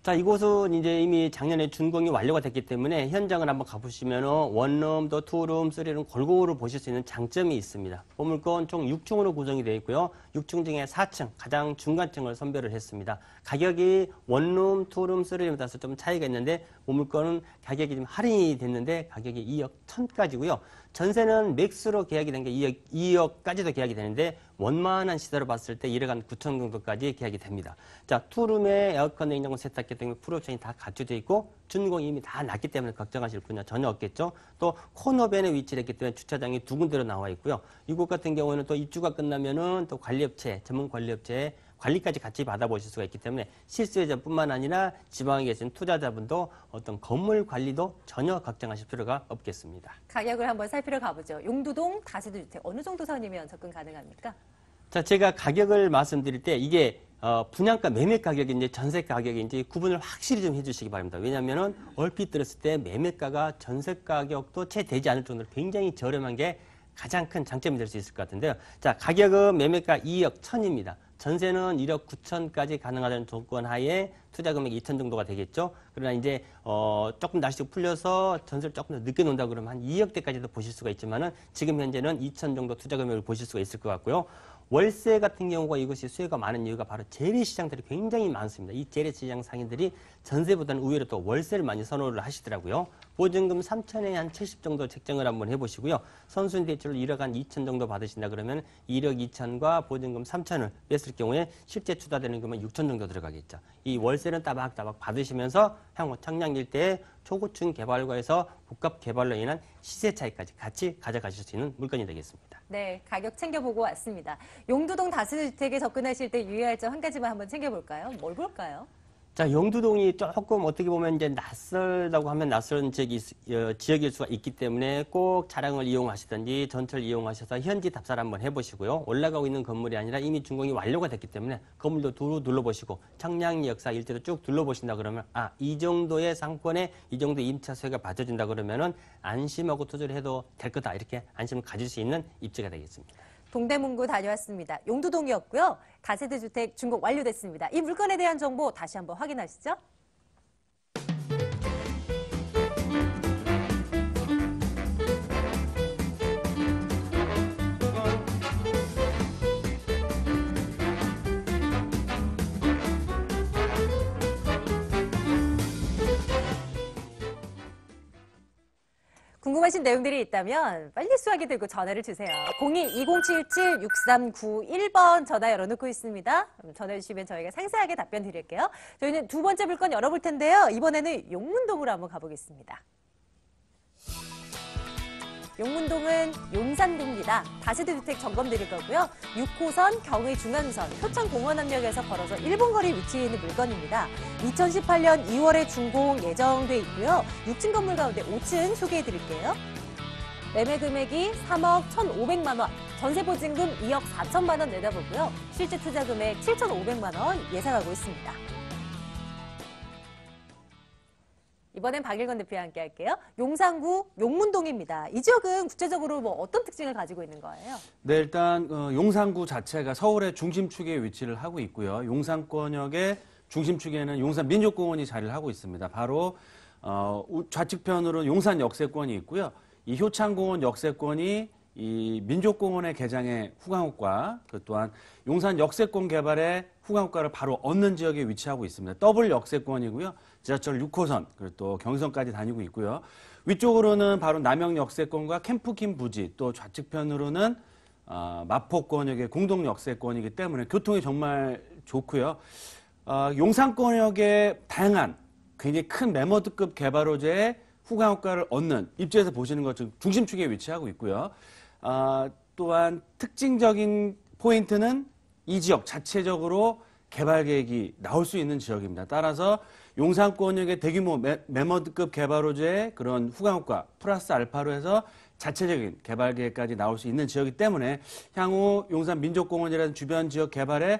자, 이곳은 이제 이미 작년에 준공이 완료가 됐기 때문에 현장을 한번 가보시면 원룸, 또 투룸, 쓰리룸 골고루 보실 수 있는 장점이 있습니다. 보물건 총 6층으로 구성이 되어 있고요. 6층 중에 4층, 가장 중간층을 선별을 했습니다. 가격이 원룸, 투룸, 쓰리룸에 따라서 좀 차이가 있는데 보물건은 가격이 좀 할인이 됐는데 가격이 2억 1,000까지고요. 전세는 맥스로 계약이 된 게 2억까지도 계약이 되는데 원만한 시세로 봤을 때 1억 한 9천 정도까지 계약이 됩니다. 자, 투룸에 에어컨, 냉장고, 세탁기 등의 풀옵션이 다 갖춰져 있고 준공이 이미 다 났기 때문에 걱정하실 분야 전혀 없겠죠. 또 코너변에 위치를 했기 때문에 주차장이 2군데로 나와 있고요. 이곳 같은 경우에는 또 입주가 끝나면은 또 관리업체, 전문 관리업체에 관리까지 같이 받아보실 수가 있기 때문에 실수요자뿐만 아니라 지방에 계신 투자자분도 어떤 건물 관리도 전혀 걱정하실 필요가 없겠습니다. 가격을 한번 살피러 가보죠. 용두동 다세대 주택 어느 정도 선이면 접근 가능합니까? 자, 제가 가격을 말씀드릴 때 이게 분양가 매매 가격인지 전세 가격인지 구분을 확실히 좀 해주시기 바랍니다. 왜냐하면 얼핏 들었을 때 매매가가 전세 가격도 채 되지 않을 정도로 굉장히 저렴한 게 가장 큰 장점이 될 수 있을 것 같은데요. 자, 가격은 매매가 2억 1,000입니다. 전세는 1억 9천까지 가능하다는 조건 하에 투자 금액이 2천 정도가 되겠죠. 그러나 이제 조금 날씨가 풀려서 전세를 조금 더 늦게 놓는다 그러면 한 2억대까지도 보실 수가 있지만은 지금 현재는 2천 정도 투자 금액을 보실 수가 있을 것 같고요. 월세 같은 경우가 이것이 수요가 많은 이유가 바로 재래시장들이 굉장히 많습니다. 이 재래시장 상인들이 전세보다는 의외로 또 월세를 많이 선호를 하시더라고요. 보증금 3천에 한 70 정도 책정을 한번 해보시고요. 선순위 대출을 1억 한 2천 정도 받으신다 그러면 1억 2천과 보증금 3천을 뺐을 경우에 실제 투자되는 금은 6천 정도 들어가겠죠. 이 월세는 따박따박 받으시면서 향후 청량 일대의 초고층 개발과에서 복합 개발로 인한 시세 차이까지 같이 가져가실 수 있는 물건이 되겠습니다. 네, 가격 챙겨보고 왔습니다. 용두동 다세대 주택에 접근하실 때 유의할 점 한 가지만 한번 챙겨볼까요? 뭘 볼까요? 자, 용두동이 조금 어떻게 보면 이제 낯설다고 하면 낯선 지역일 수가 있기 때문에 꼭 차량을 이용하시든지 전철 이용하셔서 현지 답사를 한번 해보시고요. 올라가고 있는 건물이 아니라 이미 준공이 완료가 됐기 때문에 건물도 두루 둘러보시고 청량리 역사 일대도 쭉 둘러보신다 그러면 이 정도의 상권에 이 정도 임차 수요가 받쳐준다 그러면은 안심하고 투자를 해도 될 거다 이렇게 안심을 가질 수 있는 입지가 되겠습니다. 동대문구 다녀왔습니다. 용두동이었고요. 다세대 주택 준공 완료됐습니다. 이 물건에 대한 정보 다시 한번 확인하시죠. 궁금하신 내용들이 있다면 빨리 수화기 들고 전화를 주세요. 02-2077-6391번 전화 열어놓고 있습니다. 전화 주시면 저희가 상세하게 답변 드릴게요. 저희는 두 번째 물건 열어볼 텐데요. 이번에는 용문동으로 한번 가보겠습니다. 용문동은 용산동입니다. 다세대 주택 점검 드릴 거고요. 6호선, 경의 중앙선, 표창공원암역에서 걸어서 1분 거리 위치해 있는 물건입니다. 2018년 2월에 준공 예정돼 있고요. 6층 건물 가운데 5층 소개해 드릴게요. 매매 금액이 3억 1,500만 원, 전세 보증금 2억 4천만 원 내다보고요. 실제 투자 금액 7,500만 원 예상하고 있습니다. 이번엔 박일건 대표와 함께 할게요. 용산구 용문동입니다. 이 지역은 구체적으로 뭐 어떤 특징을 가지고 있는 거예요? 네, 일단 용산구 자체가 서울의 중심축에 위치를 하고 있고요. 용산권역의 중심축에는 용산민족공원이 자리를 하고 있습니다. 바로 좌측편으로 용산 역세권이 있고요. 이 효창공원 역세권이 이 민족공원의 개장의 후광효과, 그 또한 용산 역세권 개발의 후광효과를 바로 얻는 지역에 위치하고 있습니다. 더블 역세권이고요. 지하철 6호선, 그리고 또 경의선까지 다니고 있고요. 위쪽으로는 바로 남영 역세권과 캠프킴 부지, 또 좌측편으로는 마포권역의 공동 역세권이기 때문에 교통이 정말 좋고요. 용산권역의 다양한 굉장히 큰 매머드급 개발 호재의 후광효과를 얻는 입지에서 보시는 것처럼 중심축에 위치하고 있고요. 또한 특징적인 포인트는 이 지역 자체적으로 개발 계획이 나올 수 있는 지역입니다. 따라서 용산권역의 대규모 매머드급 개발 호재의 그런 후광효과 플러스 알파로 해서 자체적인 개발 계획까지 나올 수 있는 지역이기 때문에 향후 용산 민족공원이라는 주변 지역 개발에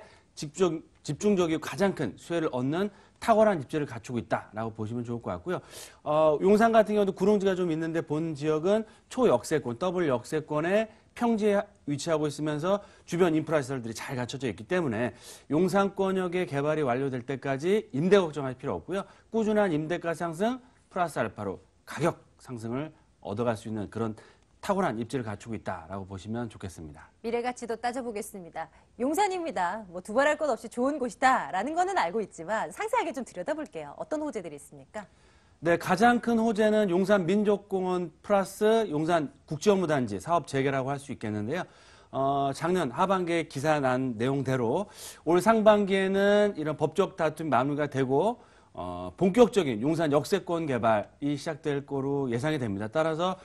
집중적이고 가장 큰 수혜를 얻는 탁월한 입지를 갖추고 있다라고 보시면 좋을 것 같고요. 용산 같은 경우도 구릉지가 좀 있는데 본 지역은 초역세권, 더블 역세권의 평지에 위치하고 있으면서 주변 인프라 시설들이 잘 갖춰져 있기 때문에 용산권역의 개발이 완료될 때까지 임대 걱정할 필요 없고요. 꾸준한 임대가 상승 플러스 알파로 가격 상승을 얻어갈 수 있는 그런 탁월한 입지를 갖추고 있다라고 보시면 좋겠습니다. 미래 가치도 따져보겠습니다. 용산입니다. 뭐 두말할 것 없이 좋은 곳이다라는 거는 알고 있지만 상세하게 좀 들여다볼게요. 어떤 호재들이 있습니까? 네, 가장 큰 호재는 용산 민족공원 플러스 용산 국제업무단지 사업 재개라고 할 수 있겠는데요. 작년 하반기에 기사 난 내용대로 올 상반기에는 이런 법적 다툼이 마무리가 되고 본격적인 용산 역세권 개발이 시작될 거로 예상이 됩니다. 따라서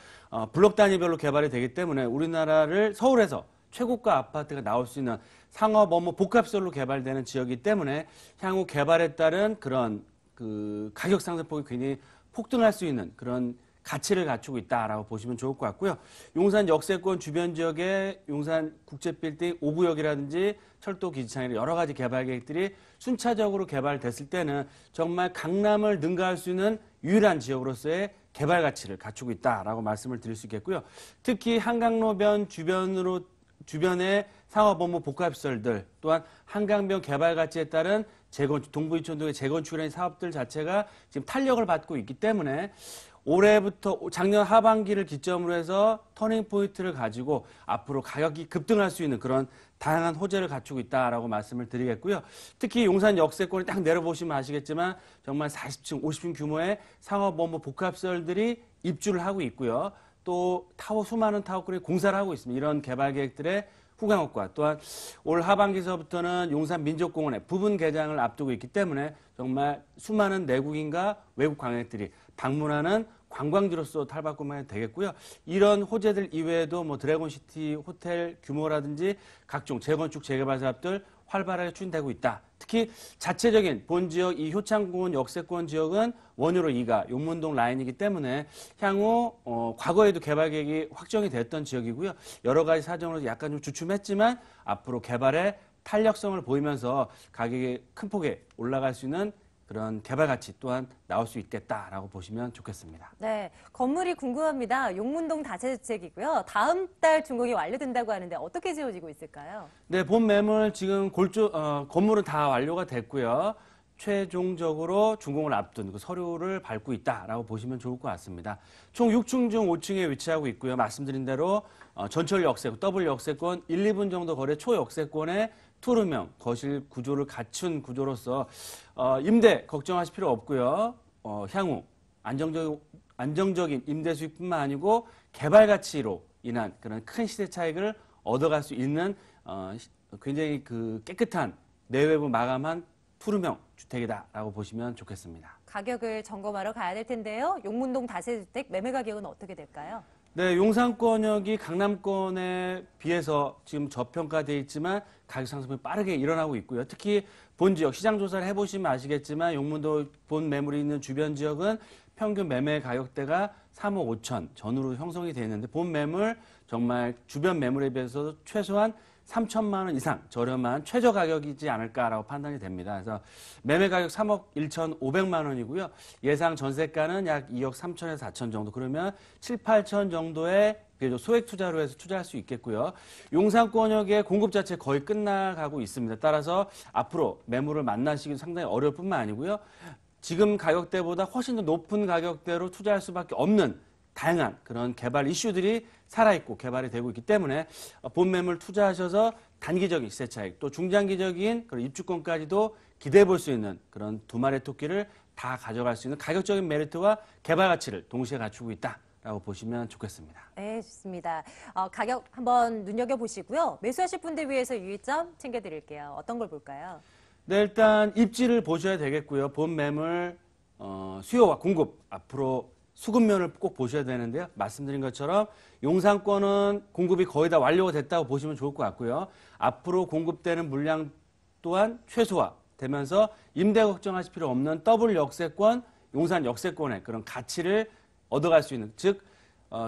블록 단위별로 개발이 되기 때문에 우리나라를 서울에서 최고가 아파트가 나올 수 있는 상업 업무 복합설로 개발되는 지역이기 때문에 향후 개발에 따른 그런 그 가격 상승폭이 굉장히 폭등할 수 있는 그런 가치를 갖추고 있다라고 보시면 좋을 것 같고요. 용산 역세권 주변 지역에 용산 국제빌딩 5구역이라든지 철도 기지창이나 여러 가지 개발 계획들이 순차적으로 개발됐을 때는 정말 강남을 능가할 수 있는 유일한 지역으로서의 개발 가치를 갖추고 있다라고 말씀을 드릴 수 있겠고요. 특히 한강로변 주변의 상업 업무 복합시설들 또한 한강변 개발 가치에 따른 재건축, 동부이촌동의 재건축이라는 사업들 자체가 지금 탄력을 받고 있기 때문에 올해부터 작년 하반기를 기점으로 해서 터닝 포인트를 가지고 앞으로 가격이 급등할 수 있는 그런 다양한 호재를 갖추고 있다라고 말씀을 드리겠고요. 특히 용산 역세권을 딱 내려보시면 아시겠지만 정말 40층, 50층 규모의 상업 업무 복합시설들이 입주를 하고 있고요. 또 수많은 타워들이 공사를 하고 있습니다. 이런 개발 계획들의 후광효과 또한 올 하반기서부터는 용산 민족공원의 부분 개장을 앞두고 있기 때문에 정말 수많은 내국인과 외국 관광객들이 방문하는 관광지로서 탈바꿈하게 되겠고요. 이런 호재들 이외에도 뭐 드래곤시티 호텔 규모라든지 각종 재건축 재개발 사업들 활발하게 추진되고 있다. 특히 자체적인 본 지역 이 효창공원 역세권 지역은 원효로 2가 용문동 라인이기 때문에 향후 과거에도 개발 계획이 확정이 됐던 지역이고요. 여러 가지 사정으로 약간 좀 주춤했지만 앞으로 개발의 탄력성을 보이면서 가격이 큰 폭에 올라갈 수 있는 그런 개발 가치 또한 나올 수 있겠다라고 보시면 좋겠습니다. 네, 건물이 궁금합니다. 용문동 다세대주택이고요. 다음 달 준공이 완료된다고 하는데 어떻게 지어지고 있을까요? 네, 본 매물 지금 건물은 다 완료가 됐고요. 최종적으로 준공을 앞둔 그 서류를 밟고 있다라고 보시면 좋을 것 같습니다. 총 6층 중 5층에 위치하고 있고요. 말씀드린 대로 전철 역세권, 더블 역세권 1, 2분 정도 거래 초역세권의 투룸형 거실 구조를 갖춘 구조로서 임대 걱정하실 필요 없고요. 향후 안정적인 임대 수익뿐만 아니고 개발 가치로 인한 그런 큰 시세 차익을 얻어갈 수 있는 굉장히 그 깨끗한 내외부 마감한 푸르명 주택이다라고 보시면 좋겠습니다. 가격을 점검하러 가야 될 텐데요. 용문동 다세주택 매매 가격은 어떻게 될까요? 네, 용산권역이 강남권에 비해서 지금 저평가되어 있지만 가격 상승이 빠르게 일어나고 있고요. 특히 본 지역, 시장 조사를 해보시면 아시겠지만 용문동 본 매물이 있는 주변 지역은 평균 매매 가격대가 3억 5천 전후로 형성이 되어 있는데 본 매물 정말 주변 매물에 비해서 최소한 3천만 원 이상 저렴한 최저 가격이지 않을까라고 판단이 됩니다. 그래서 매매 가격 3억 1,500만 원이고요. 예상 전세가는 약 2억 3천에서 4천 정도. 그러면 7, 8천 정도의 소액 투자로 해서 투자할 수 있겠고요. 용산권역의 공급 자체 거의 끝나가고 있습니다. 따라서 앞으로 매물을 만나시기 상당히 어려울 뿐만 아니고요. 지금 가격대보다 훨씬 더 높은 가격대로 투자할 수밖에 없는 다양한 그런 개발 이슈들이 살아있고 개발이 되고 있기 때문에 본 매물 투자하셔서 단기적인 시세 차익 또 중장기적인 그런 입주권까지도 기대해 볼 수 있는 그런 두 마리의 토끼를 다 가져갈 수 있는 가격적인 메리트와 개발 가치를 동시에 갖추고 있다라고 보시면 좋겠습니다. 네, 좋습니다. 가격 한번 눈여겨보시고요. 매수하실 분들 위해서 유의점 챙겨드릴게요. 어떤 걸 볼까요? 네, 일단 입지를 보셔야 되겠고요. 본 매물 수요와 공급 앞으로 수급면을 꼭 보셔야 되는데요. 말씀드린 것처럼 용산권은 공급이 거의 다 완료가 됐다고 보시면 좋을 것 같고요. 앞으로 공급되는 물량 또한 최소화되면서 임대 걱정하실 필요 없는 더블 역세권, 용산 역세권의 그런 가치를 얻어갈 수 있는, 즉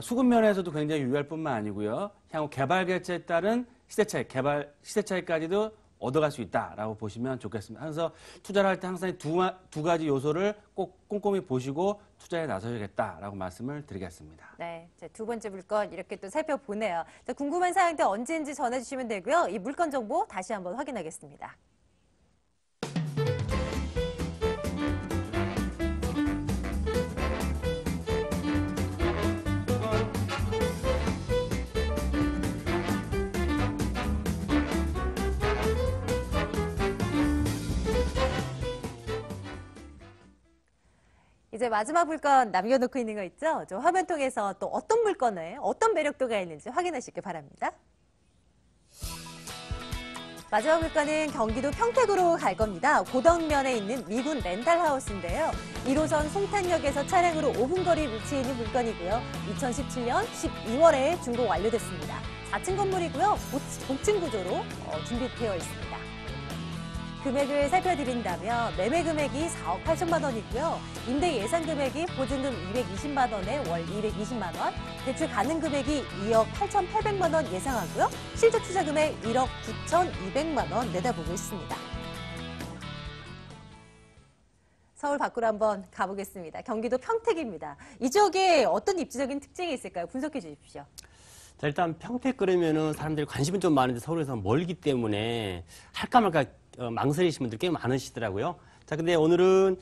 수급면에서도 굉장히 유리할 뿐만 아니고요. 향후 개발 개체에 따른 시세 차익, 개발 시세 차익까지도 얻어갈 수 있다라고 보시면 좋겠습니다. 그래서 투자를 할 때 항상 두 가지 요소를 꼭 꼼꼼히 보시고 투자에 나서야겠다라고 말씀을 드리겠습니다. 네, 이제 두 번째 물건 이렇게 또 살펴보네요. 자, 궁금한 사항들 언제인지 전해주시면 되고요. 이 물건 정보 다시 한번 확인하겠습니다. 이제 마지막 물건 남겨놓고 있는 거 있죠? 저 화면 통해서 또 어떤 물건에 어떤 매력도가 있는지 확인하시길 바랍니다. 마지막 물건은 경기도 평택으로 갈 겁니다. 고덕면에 있는 미군 렌탈하우스인데요. 1호선 송탄역에서 차량으로 5분 거리 위치해 있는 물건이고요. 2017년 12월에 준공 완료됐습니다. 4층 건물이고요. 복층 구조로 준비되어 있습니다. 금액을 살펴드린다면 매매 금액이 4억 8천만 원이고요. 임대 예상 금액이 보증금 220만 원에 월 220만 원, 대출 가능 금액이 2억 8,800만 원 예상하고요. 실제 투자 금액 1억 9,200만 원 내다보고 있습니다. 서울 밖으로 한번 가보겠습니다. 경기도 평택입니다. 이 지역에 어떤 입지적인 특징이 있을까요? 분석해 주십시오. 자, 일단 평택 그러면은 사람들이 관심은 좀 많은데 서울에서 멀기 때문에 할까 말까 망설이시는 분들 꽤 많으시더라고요. 자, 근데 오늘은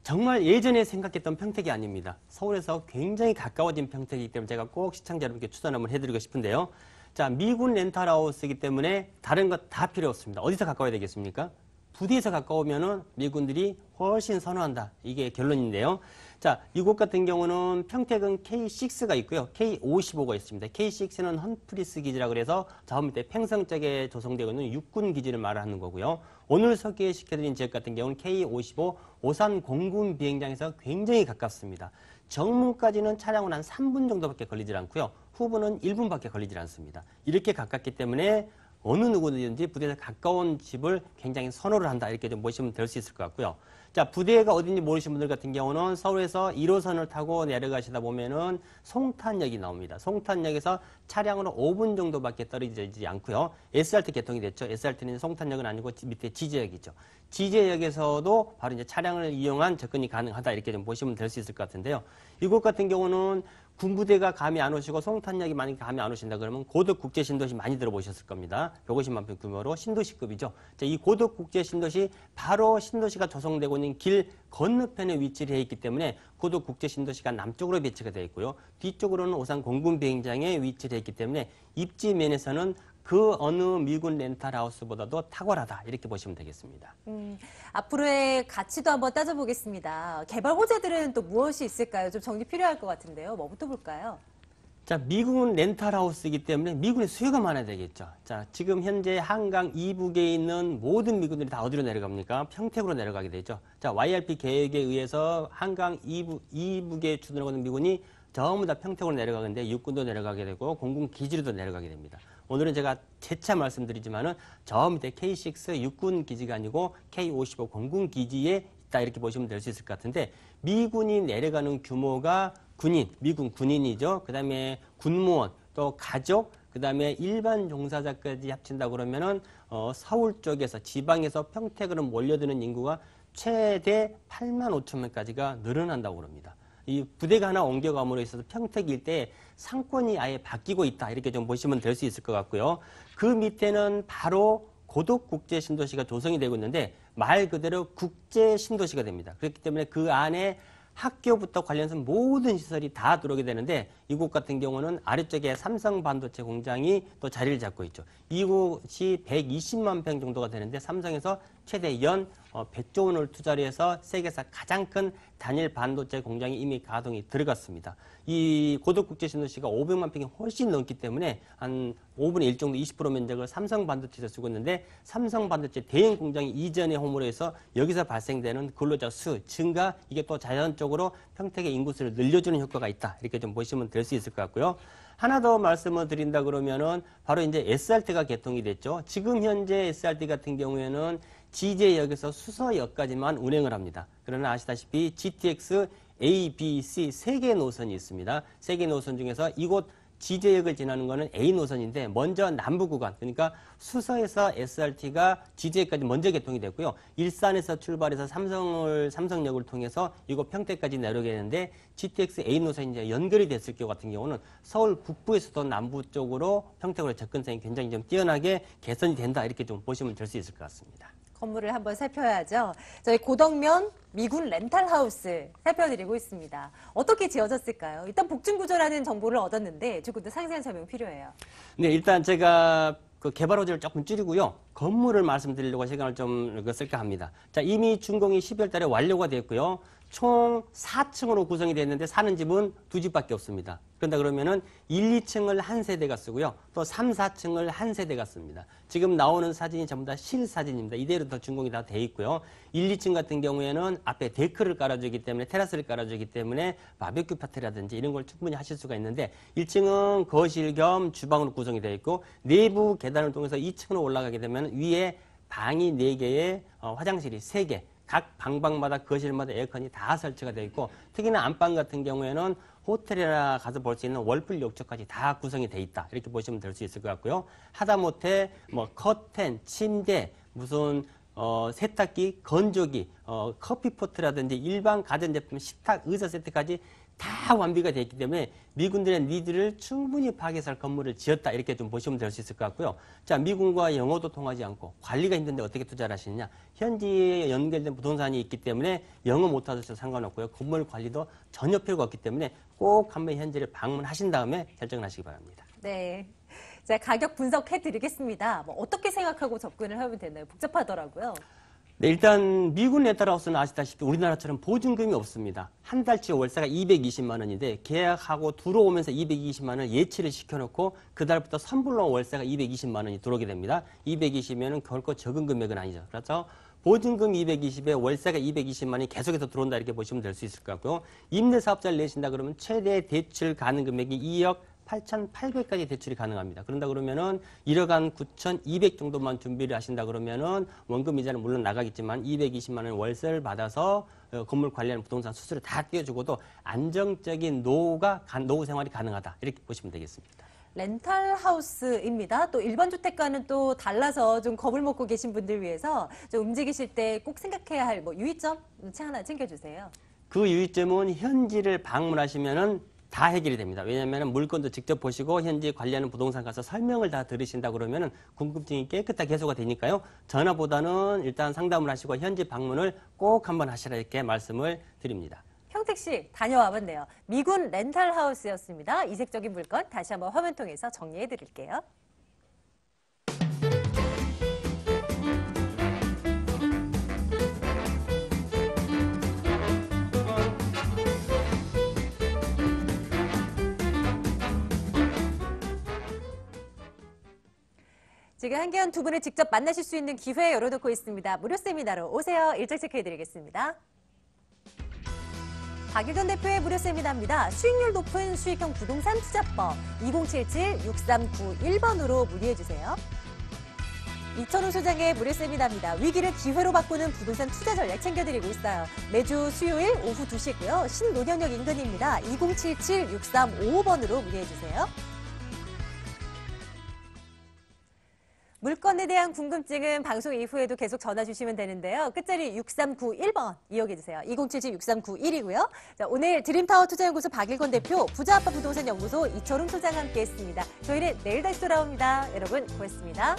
정말 예전에 생각했던 평택이 아닙니다. 서울에서 굉장히 가까워진 평택이기 때문에 제가 꼭 시청자 여러분께 추천 한번 해드리고 싶은데요. 자, 미군 렌탈하우스이기 때문에 다른 것 다 필요 없습니다. 어디서 가까워야 되겠습니까? 부대에서 가까우면은 미군들이 훨씬 선호한다. 이게 결론인데요. 자, 이곳 같은 경우는 평택은 K6가 있고요. K55가 있습니다. K6는 험프리스 기지라 그래서 저 밑에 팽성 쪽에 조성되고 있는 육군 기지를 말하는 거고요. 오늘 소개시켜드린 지역 같은 경우는 K55 오산 공군 비행장에서 굉장히 가깝습니다. 정문까지는 차량은 한 3분 정도밖에 걸리질 않고요. 후분은 1분밖에 걸리질 않습니다. 이렇게 가깝기 때문에 어느 누구든지 부대에서 가까운 집을 굉장히 선호를 한다. 이렇게 좀 보시면 될 수 있을 것 같고요. 자, 부대가 어딘지 모르시는 분들 같은 경우는 서울에서 1호선을 타고 내려가시다 보면은 송탄역이 나옵니다. 송탄역에서 차량으로 5분 정도밖에 떨어지지 않고요. SRT 개통이 됐죠. SRT는 송탄역은 아니고 밑에 지제역이죠. 지제역에서도 바로 이제 차량을 이용한 접근이 가능하다. 이렇게 좀 보시면 될 수 있을 것 같은데요. 이곳 같은 경우는 군부대가 감이 안 오시고 송탄역이 만약에 감이 안 오신다 그러면 고덕국제신도시 많이 들어보셨을 겁니다. 150만 평 규모로 신도시급이죠. 자, 이 고덕국제신도시 바로 신도시가 조성되고 있는 길 건너편에 위치를 해 있기 때문에 고덕국제신도시가 남쪽으로 배치가 되어 있고요. 뒤쪽으로는 오산 공군비행장에 위치를 해 있기 때문에 입지 면에서는 그 어느 미군 렌탈하우스보다도 탁월하다 이렇게 보시면 되겠습니다. 앞으로의 가치도 한번 따져보겠습니다. 개발 호재들은 또 무엇이 있을까요? 좀 정리 필요할 것 같은데요. 뭐부터 볼까요? 자, 미국은 렌탈하우스이기 때문에 미군의 수요가 많아야 되겠죠. 자, 지금 현재 한강 이북에 있는 모든 미군들이 다 어디로 내려갑니까? 평택으로 내려가게 되죠. 자, YRP 계획에 의해서 한강 이북에 주둔하고 있는 미군이 전부 다 평택으로 내려가는데 육군도 내려가게 되고 공군 기지로도 내려가게 됩니다. 오늘은 제가 재차 말씀드리지만은 저 밑에 K6 육군 기지가 아니고 K55 공군 기지에 있다 이렇게 보시면 될 수 있을 것 같은데 미군이 내려가는 규모가 군인, 미군 군인이죠. 그다음에 군무원, 또 가족, 그다음에 일반 종사자까지 합친다 그러면은 서울 쪽에서 지방에서 평택으로 몰려드는 인구가 최대 8만 5천 명까지가 늘어난다고 그럽니다. 이 부대가 하나 옮겨감으로 있어서 평택 일대에 상권이 아예 바뀌고 있다 이렇게 좀 보시면 될 수 있을 것 같고요. 그 밑에는 바로 고덕 국제 신도시가 조성이 되고 있는데 말 그대로 국제 신도시가 됩니다. 그렇기 때문에 그 안에 학교부터 관련해서 모든 시설이 다 들어오게 되는데 이곳 같은 경우는 아래쪽에 삼성 반도체 공장이 또 자리를 잡고 있죠. 이곳이 120만 평 정도가 되는데 삼성에서 최대 연 100조 원을 투자를 해서 세계에서 가장 큰 단일 반도체 공장이 이미 가동이 들어갔습니다. 이 고덕국제신도시가 500만 평이 훨씬 넘기 때문에 한 5분의 1 정도 20% 면적을 삼성 반도체에서 쓰고 있는데 삼성 반도체 대형 공장이 이전에 홈으로 해서 여기서 발생되는 근로자 수 증가 이게 또 자연적으로 평택의 인구수를 늘려주는 효과가 있다. 이렇게 좀 보시면 될 수 있을 것 같고요. 하나 더 말씀을 드린다 그러면은 바로 이제 SRT가 개통이 됐죠. 지금 현재 SRT 같은 경우에는 지제역에서 수서역까지만 운행을 합니다. 그러나 아시다시피 GTX A, B, C 세 개의 노선이 있습니다. 세 개의 노선 중에서 이곳 지제역을 지나는 거는 A 노선인데 먼저 남부 구간 그러니까 수서에서 SRT가 지제역까지 먼저 개통이 됐고요. 일산에서 출발해서 삼성역을 통해서 이곳 평택까지 내려오게 되는데 GTX A 노선이 이제 연결이 됐을 경우 같은 경우는 서울 북부에서도 남부 쪽으로 평택으로 접근성이 굉장히 좀 뛰어나게 개선이 된다 이렇게 좀 보시면 될 수 있을 것 같습니다. 건물을 한번 살펴야죠. 저희 고덕면 미군 렌탈하우스 살펴드리고 있습니다. 어떻게 지어졌을까요? 일단 복층구조라는 정보를 얻었는데 조금 더 상세한 설명 필요해요. 네, 일단 제가 그 개발 호재를 조금 줄이고요. 건물을 말씀드리려고 시간을 좀 쓸까 합니다. 자, 이미 준공이 12월 달에 완료가 됐고요. 총 4층으로 구성이 됐는데 사는 집은 2집밖에 없습니다. 그런다 그러면은 1, 2층을 한 세대가 쓰고요. 또 3, 4층을 한 세대가 씁니다. 지금 나오는 사진이 전부 다 실사진입니다. 이대로 더 준공이 다 돼 있고요. 1, 2층 같은 경우에는 앞에 데크를 깔아주기 때문에 테라스를 깔아주기 때문에 바베큐 파티라든지 이런 걸 충분히 하실 수가 있는데 1층은 거실 겸 주방으로 구성이 되어 있고 내부 계단을 통해서 2층으로 올라가게 되면 위에 방이 4개에 화장실이 3개 각 방마다 거실마다 에어컨이 다 설치가 되어 있고 특히나 안방 같은 경우에는 호텔이나 가서 볼 수 있는 월풀 욕조까지 다 구성이 돼 있다 이렇게 보시면 될 수 있을 것 같고요. 하다못해 뭐 커튼, 침대, 무슨 세탁기, 건조기, 커피포트라든지 일반 가전제품, 식탁, 의자 세트까지 다 완비가 되어 있기 때문에 미군들의 니드를 충분히 파악해서 할 건물을 지었다 이렇게 좀 보시면 될 수 있을 것 같고요. 자, 미군과 영어도 통하지 않고 관리가 힘든데 어떻게 투자를 하시느냐. 현지에 연결된 부동산이 있기 때문에 영어 못하셔도 상관없고요. 건물 관리도 전혀 필요가 없기 때문에 꼭 한번 현지를 방문하신 다음에 결정을 하시기 바랍니다. 네. 자, 가격 분석해 드리겠습니다. 뭐 어떻게 생각하고 접근을 하면 되나요? 복잡하더라고요. 네, 일단 미군 렌탈하우스는 아시다시피 우리나라처럼 보증금이 없습니다. 한 달치 월세가 220만 원인데 계약하고 들어오면서 220만 원을 예치를 시켜놓고 그 달부터 선불로 월세가 220만 원이 들어오게 됩니다. 220이면 결코 적은 금액은 아니죠. 그래서 보증금 220에 월세가 220만 원이 계속해서 들어온다 이렇게 보시면 될 수 있을 것 같고요. 임대사업자를 내신다 그러면 최대 대출 가능 금액이 2억 8,800까지 대출이 가능합니다. 그런다 그러면은 1억 한 9,200 정도만 준비를 하신다 그러면은 원금 이자는 물론 나가겠지만 220만 원 월세를 받아서 건물 관리하는 부동산 수수료 다 떼어주고도 안정적인 노후 생활이 가능하다 이렇게 보시면 되겠습니다. 렌탈하우스입니다. 또 일반 주택과는 또 달라서 좀 겁을 먹고 계신 분들 위해서 좀 움직이실 때 꼭 생각해야 할 뭐 유의점 하나 챙겨주세요. 그 유의점은 현지를 방문하시면은 다 해결이 됩니다. 왜냐하면 물건도 직접 보시고 현지 관리하는 부동산 가서 설명을 다 들으신다 그러면은 궁금증이 깨끗하게 해소가 되니까요. 전화보다는 일단 상담을 하시고 현지 방문을 꼭 한번 하시라 이렇게 말씀을 드립니다. 평택시 다녀와 봤네요. 미군 렌탈하우스였습니다. 이색적인 물건 다시 한번 화면 통해서 정리해 드릴게요. 지금 한계원 두 분을 직접 만나실 수 있는 기회 열어놓고 있습니다. 무료 세미나로 오세요. 일정 체크해드리겠습니다. 박일돈 대표의 무료 세미나입니다. 수익률 높은 수익형 부동산 투자법 2077-6391번으로 문의해주세요. 이천우 소장의 무료 세미나입니다. 위기를 기회로 바꾸는 부동산 투자 전략 챙겨드리고 있어요. 매주 수요일 오후 2시고요. 신논현역 인근입니다. 2077-6355번으로 문의해주세요. 물건에 대한 궁금증은 방송 이후에도 계속 전화 주시면 되는데요. 끝자리 6391번 이용해주세요. 2077-6391이고요. 자, 오늘 드림타워 투자연구소 박일권 대표, 부자아빠 부동산 연구소 이철웅 소장과 함께했습니다. 저희는 내일 다시 돌아옵니다. 여러분 고맙습니다.